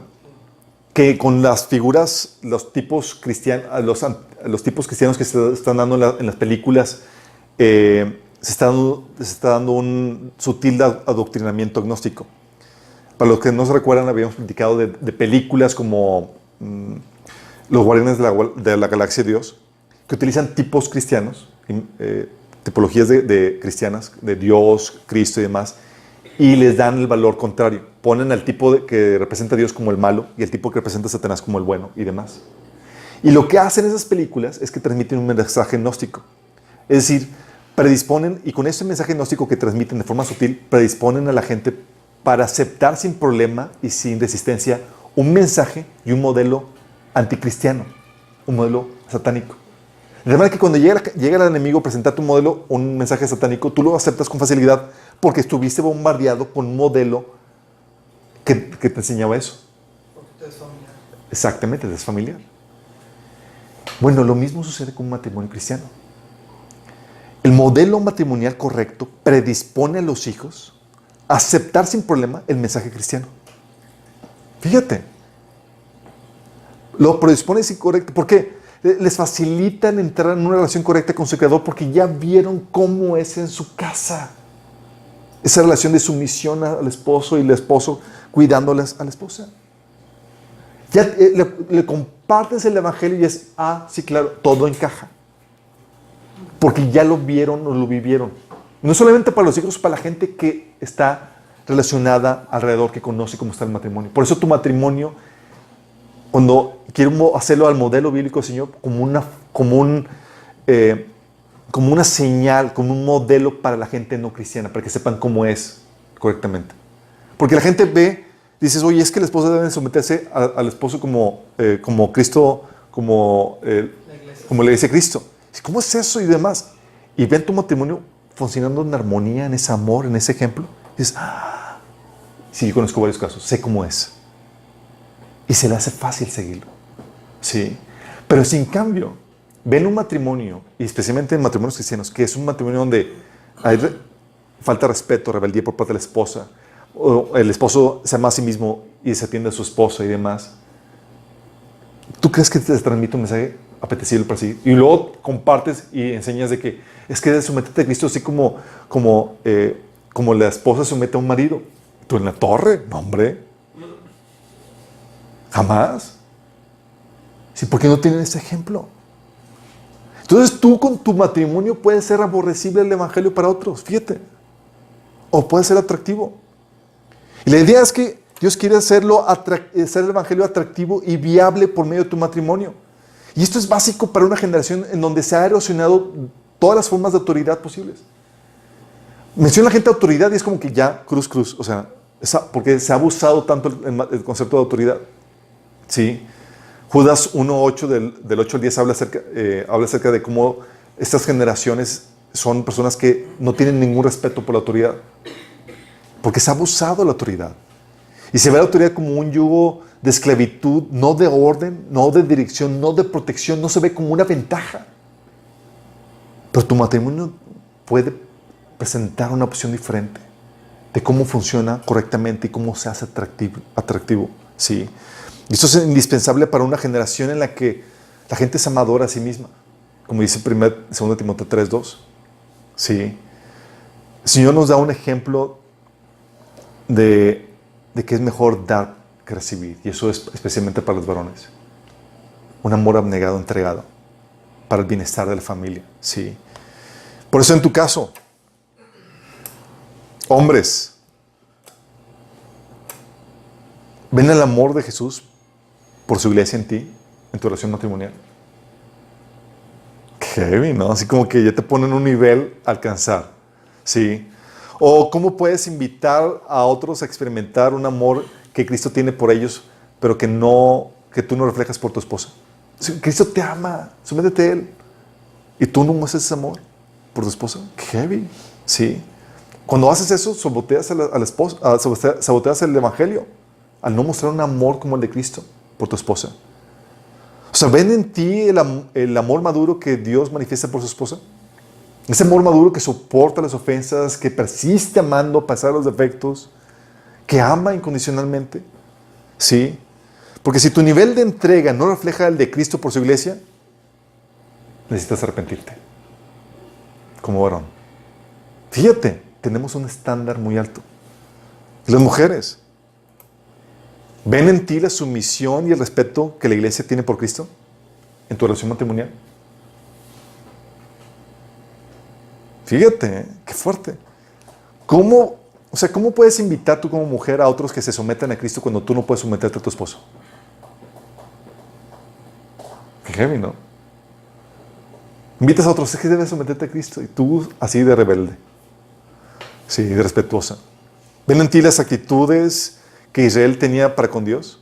Que con las figuras, los tipos cristianos que se están dando en las películas, se está dando un sutil adoctrinamiento agnóstico. Para los que no se recuerdan, habíamos platicado de películas como Los Guardianes de la Galaxia de Dios, que utilizan tipos cristianos, tipologías de cristianas, de Dios, Cristo y demás, y les dan el valor contrario. Ponen al tipo que representa a Dios como el malo y el tipo que representa a Satanás como el bueno y demás. Y lo que hacen esas películas es que transmiten un mensaje gnóstico. Es decir, predisponen, y con ese mensaje gnóstico que transmiten de forma sutil, predisponen a la gente para aceptar sin problema y sin resistencia un mensaje y un modelo anticristiano, un modelo satánico. De manera que cuando llega el enemigo a presentarte un modelo, un mensaje satánico, tú lo aceptas con facilidad porque estuviste bombardeado con un modelo que te enseñaba eso. Porque tú eres familiar. Exactamente, te es familiar. Bueno, lo mismo sucede con un matrimonio cristiano. El modelo matrimonial correcto predispone a los hijos a aceptar sin problema el mensaje cristiano. Fíjate. Lo predispone sin correcto. ¿Por qué? Les facilitan entrar en una relación correcta con su creador porque ya vieron cómo es en su casa. Esa relación de sumisión al esposo y el esposo cuidándoles a la esposa. Ya le compartes el evangelio y es, sí, claro, todo encaja. Porque ya lo vieron o lo vivieron. No solamente para los hijos, para la gente que está relacionada alrededor, que conoce cómo está el matrimonio. Por eso tu matrimonio, cuando quiero hacerlo al modelo bíblico del Señor, como una señal, como un modelo para la gente no cristiana, para que sepan cómo es correctamente. Porque la gente ve, dices, oye, es que la esposa debe someterse al esposo como Cristo, como le dice Cristo. ¿Cómo es eso y demás? Y ven tu matrimonio funcionando en armonía, en ese amor, en ese ejemplo. Y dices, sí, yo conozco varios casos, sé cómo es. Y se le hace fácil seguirlo. Sí. Pero si en cambio ven un matrimonio, y especialmente en matrimonios cristianos, que es un matrimonio donde hay falta de respeto, rebeldía por parte de la esposa, o el esposo se ama a sí mismo y desatiende a su esposa y demás, ¿tú crees que te transmite un mensaje apetecible para seguir? Y luego compartes y enseñas de que es que debes someterte a Cristo así como la esposa somete a un marido. ¿Tú en la torre? No, hombre. Jamás. Sí, porque no tienen ese ejemplo. Entonces tú con tu matrimonio puedes ser aborrecible el evangelio para otros, fíjate. O puede ser atractivo. Y la idea es que Dios quiere hacer el evangelio atractivo y viable por medio de tu matrimonio. Y esto es básico para una generación en donde se ha erosionado todas las formas de autoridad posibles. Menciona la gente autoridad y es como que ya, cruz, o sea, porque se ha abusado tanto el concepto de autoridad. Sí. Judas 1:8 del 8 al 10 habla acerca de cómo estas generaciones son personas que no tienen ningún respeto por la autoridad. Porque se ha abusado de la autoridad. Y se ve la autoridad como un yugo de esclavitud, no de orden, no de dirección, no de protección, no se ve como una ventaja. Pero tu matrimonio puede presentar una opción diferente de cómo funciona correctamente y cómo se hace atractivo. Sí. Y esto es indispensable para una generación en la que la gente es amadora a sí misma, como dice 2 Timoteo 3:2. Sí. El Señor nos da un ejemplo de que es mejor dar que recibir. Y eso es especialmente para los varones. Un amor abnegado, entregado, para el bienestar de la familia. Sí. Por eso en tu caso, hombres, ven el amor de Jesús por su iglesia en ti, en tu relación matrimonial. Qué heavy, ¿no? Así como que ya te ponen un nivel a alcanzar. Sí. O cómo puedes invitar a otros a experimentar un amor que Cristo tiene por ellos, pero que tú no reflejas por tu esposa. Sí, Cristo te ama, sométete a Él. Y tú no muestras ese amor por tu esposa. Qué heavy. Sí. Cuando haces eso, saboteas a la esposa, saboteas el evangelio, al no mostrar un amor como el de Cristo por tu esposa. O sea, ¿ven en ti el amor maduro que Dios manifiesta por su esposa? Ese amor maduro que soporta las ofensas, que persiste amando a pesar de los defectos, que ama incondicionalmente. ¿Sí? Porque si tu nivel de entrega no refleja el de Cristo por su iglesia, necesitas arrepentirte. Como varón. Fíjate, tenemos un estándar muy alto. Las mujeres, ¿ven en ti la sumisión y el respeto que la iglesia tiene por Cristo en tu relación matrimonial? Fíjate, qué fuerte. ¿Cómo puedes invitar tú como mujer a otros que se sometan a Cristo cuando tú no puedes someterte a tu esposo? Qué heavy, ¿no? Invitas a otros, es que debes someterte a Cristo, y tú así de rebelde. Sí, de respetuosa. ¿Ven en ti las actitudes que Israel tenía para con Dios?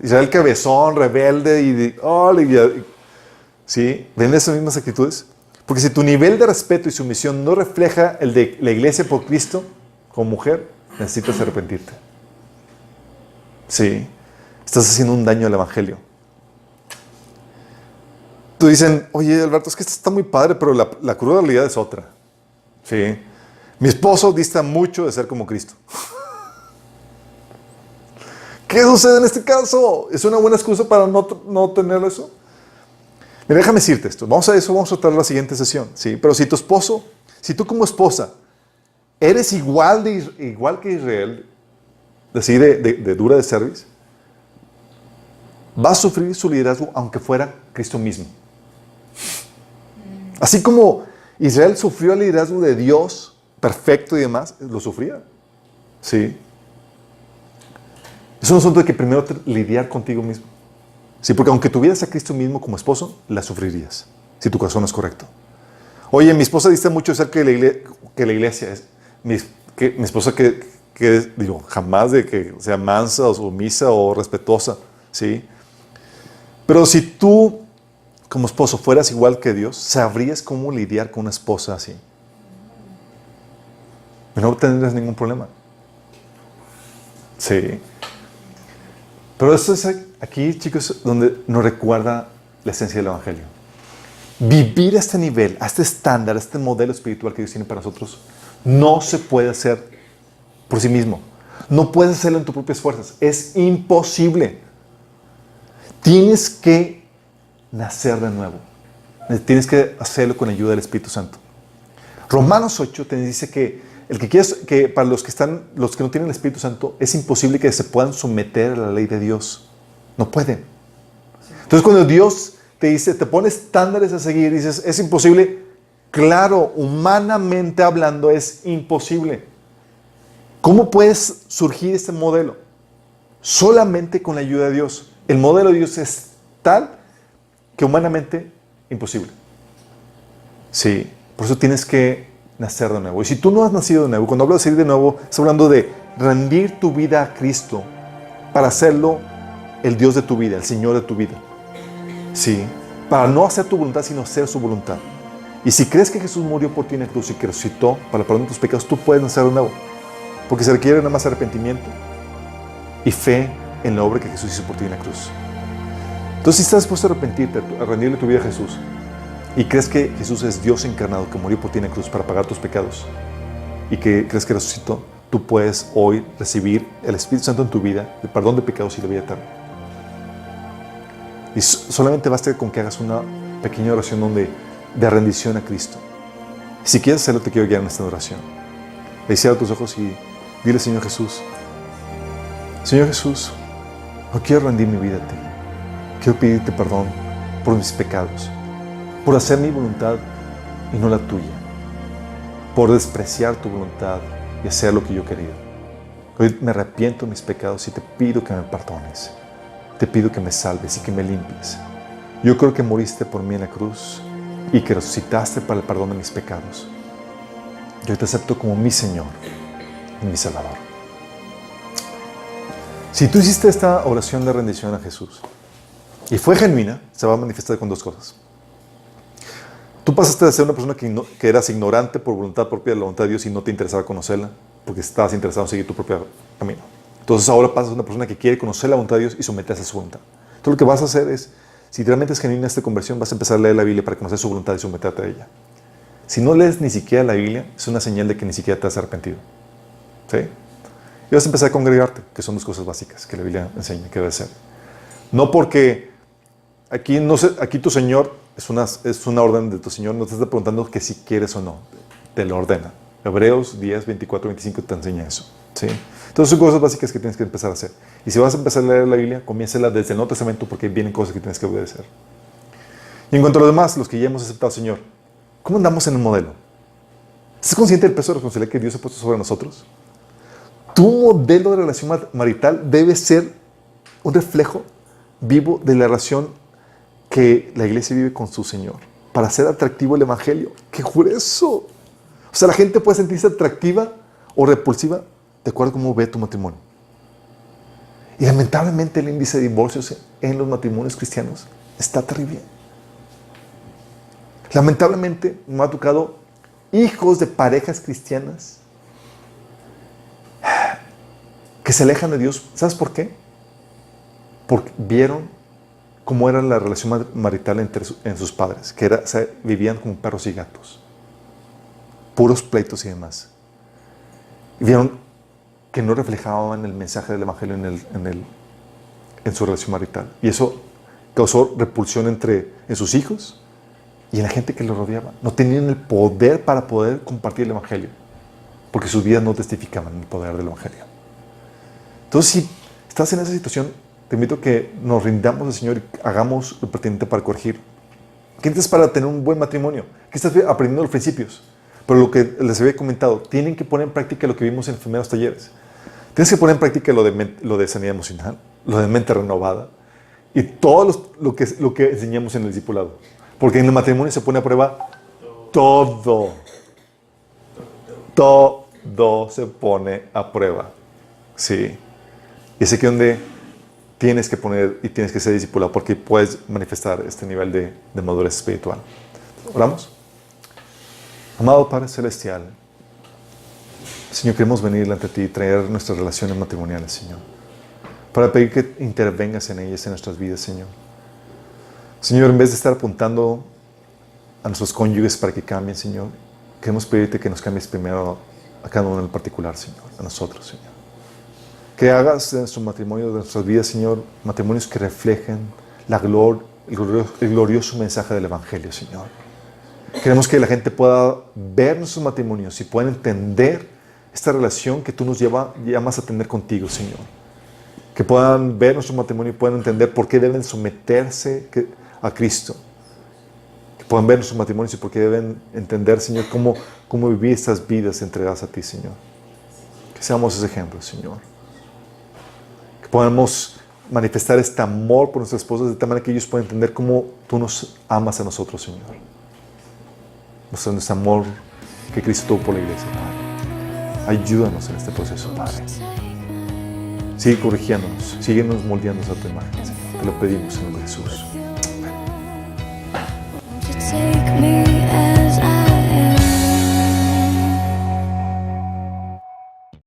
Israel cabezón, rebelde ¿sí? ¿Ven esas mismas actitudes? Porque si tu nivel de respeto y sumisión no refleja el de la iglesia por Cristo, como mujer, necesitas arrepentirte. Sí, estás haciendo un daño al evangelio. Tú dicen, oye Alberto, es que esto está muy padre, pero la cruda realidad es otra. Sí. Mi esposo dista mucho de ser como Cristo. ¿Qué sucede en este caso? ¿Es una buena excusa para no tener eso? Mira, déjame decirte esto. Vamos a tratar la siguiente sesión. ¿Sí? Pero si tú como esposa eres igual que Israel, así de dura de service, vas a sufrir su liderazgo aunque fuera Cristo mismo. Así como Israel sufrió el liderazgo de Dios, perfecto y demás, lo sufría. Sí. Es un asunto de que primero lidiar contigo mismo. Sí, porque aunque tuvieras a Cristo mismo como esposo, la sufrirías, si tu corazón es correcto. Oye, mi esposa dice mucho acerca de la iglesia. Mi esposa digo, jamás de que sea mansa o sumisa o respetuosa, ¿sí? Pero si tú, como esposo, fueras igual que Dios, sabrías cómo lidiar con una esposa así. Y no tendrías ningún problema. Sí. Pero esto es aquí, chicos, donde nos recuerda la esencia del evangelio. Vivir a este nivel, a este estándar, a este modelo espiritual que Dios tiene para nosotros, no se puede hacer por sí mismo. No puedes hacerlo en tus propias fuerzas. Es imposible. Tienes que nacer de nuevo. Tienes que hacerlo con la ayuda del Espíritu Santo. Romanos 8 te dice que para los que no tienen el Espíritu Santo, es imposible que se puedan someter a la ley de Dios. No pueden. Entonces, cuando Dios te dice, te pone estándares a seguir, dices, es imposible. Claro, humanamente hablando, es imposible. ¿Cómo puedes surgir este modelo? Solamente con la ayuda de Dios. El modelo de Dios es tal que humanamente imposible. Sí, por eso tienes que nacer de nuevo. Y si tú no has nacido de nuevo, cuando hablo de salir de nuevo, estoy hablando de rendir tu vida a Cristo para hacerlo el Dios de tu vida, el Señor de tu vida. Sí, para no hacer tu voluntad, sino hacer su voluntad. Y si crees que Jesús murió por ti en la cruz y que resucitó para el perdón de tus pecados, tú puedes nacer de nuevo. Porque se requiere nada más arrepentimiento y fe en la obra que Jesús hizo por ti en la cruz. Entonces, si estás dispuesto a arrepentirte, a rendirle tu vida a Jesús, y crees que Jesús es Dios encarnado que murió por ti en la cruz para pagar tus pecados, y que crees que resucitó, tú puedes hoy recibir el Espíritu Santo en tu vida, el perdón de pecados y la vida eterna. Y solamente basta con que hagas una pequeña oración de rendición a Cristo. Si quieres hacerlo, te quiero guiar en esta oración. Ahí cierra tus ojos y dile, Señor Jesús, yo quiero rendir mi vida a ti. Quiero pedirte perdón por mis pecados, por hacer mi voluntad y no la tuya, por despreciar tu voluntad y hacer lo que yo quería. Hoy me arrepiento de mis pecados y te pido que me perdones. Te pido que me salves y que me limpies. Yo creo que moriste por mí en la cruz y que resucitaste para el perdón de mis pecados. Yo te acepto como mi Señor y mi Salvador. Si tú hiciste esta oración de rendición a Jesús y fue genuina, se va a manifestar con dos cosas. Tú pasaste de ser una persona que eras ignorante por voluntad propia de la voluntad de Dios y no te interesaba conocerla porque estabas interesado en seguir tu propio camino. Entonces ahora pasas a ser una persona que quiere conocer la voluntad de Dios y someterse a su voluntad. Entonces lo que vas a hacer es, si realmente es genuina esta conversión, vas a empezar a leer la Biblia para conocer su voluntad y someterte a ella. Si no lees ni siquiera la Biblia, es una señal de que ni siquiera te has arrepentido. ¿Sí? Y vas a empezar a congregarte, que son dos cosas básicas que la Biblia enseña que debe ser. No porque aquí tu Señor es una orden de tu Señor, no te está preguntando que si quieres o no, te lo ordena. Hebreos 10, 24, 25 te enseña eso. ¿Sí? Entonces son cosas básicas que tienes que empezar a hacer. Y si vas a empezar a leer la Biblia, comiéncela desde el Nuevo Testamento porque vienen cosas que tienes que obedecer. Y en cuanto a los demás, los que ya hemos aceptado al Señor, ¿cómo andamos en el modelo? ¿Estás consciente del peso de responsabilidad que Dios ha puesto sobre nosotros? Tu modelo de relación marital debe ser un reflejo vivo de la relación que la iglesia vive con su Señor para hacer atractivo el Evangelio. ¡Qué grueso! O sea, la gente puede sentirse atractiva o repulsiva de acuerdo a cómo ve tu matrimonio. Y lamentablemente el índice de divorcios en los matrimonios cristianos está terrible. Lamentablemente me ha tocado hijos de parejas cristianas que se alejan de Dios. ¿Sabes por qué? Porque vieron cómo era la relación marital en sus padres, que vivían como perros y gatos, puros pleitos y demás. Y vieron que no reflejaban el mensaje del Evangelio en su relación marital. Y eso causó repulsión en sus hijos y en la gente que los rodeaba. No tenían el poder para poder compartir el Evangelio, porque sus vidas no testificaban el poder del Evangelio. Entonces, si estás en esa situación, te invito a que nos rindamos al Señor y hagamos lo pertinente para corregir. ¿Qué necesitas para tener un buen matrimonio? ¿Qué estás aprendiendo los principios? Pero lo que les había comentado, tienen que poner en práctica lo que vimos en los primeros talleres. Tienes que poner en práctica lo de sanidad emocional, lo de mente renovada y todo lo que enseñamos en el discipulado. Porque en el matrimonio se pone a prueba todo. Todo se pone a prueba. Sí. Y es aquí donde tienes que poner y tienes que ser discipulado porque puedes manifestar este nivel de madurez espiritual. ¿Oramos? Amado Padre Celestial, Señor, queremos venir ante ti y traer nuestras relaciones matrimoniales, Señor, para pedir que intervengas en ellas, en nuestras vidas, Señor. Señor, en vez de estar apuntando a nuestros cónyuges para que cambien, Señor, queremos pedirte que nos cambies primero a cada uno en particular, Señor, a nosotros, Señor. Que hagas de nuestro matrimonio, de nuestras vidas, Señor, matrimonios que reflejen el glorioso mensaje del Evangelio, Señor. Queremos que la gente pueda ver nuestros matrimonios y pueda entender esta relación que tú nos llamas a tener contigo, Señor. Que puedan ver nuestro matrimonio y puedan entender por qué deben someterse a Cristo. Que puedan ver nuestros matrimonios y por qué deben entender, Señor, cómo vivir estas vidas entregadas a ti, Señor. Que seamos ese ejemplo, Señor. Que podamos manifestar este amor por nuestras esposas de tal manera que ellos puedan entender cómo tú nos amas a nosotros, Señor. Mostrando ese amor que Cristo tuvo por la iglesia, Padre. Ayúdanos en este proceso, Padre. Sigue corrigiéndonos, síguenos moldeándonos a tu imagen, Señor. Te lo pedimos en el nombre de Jesús.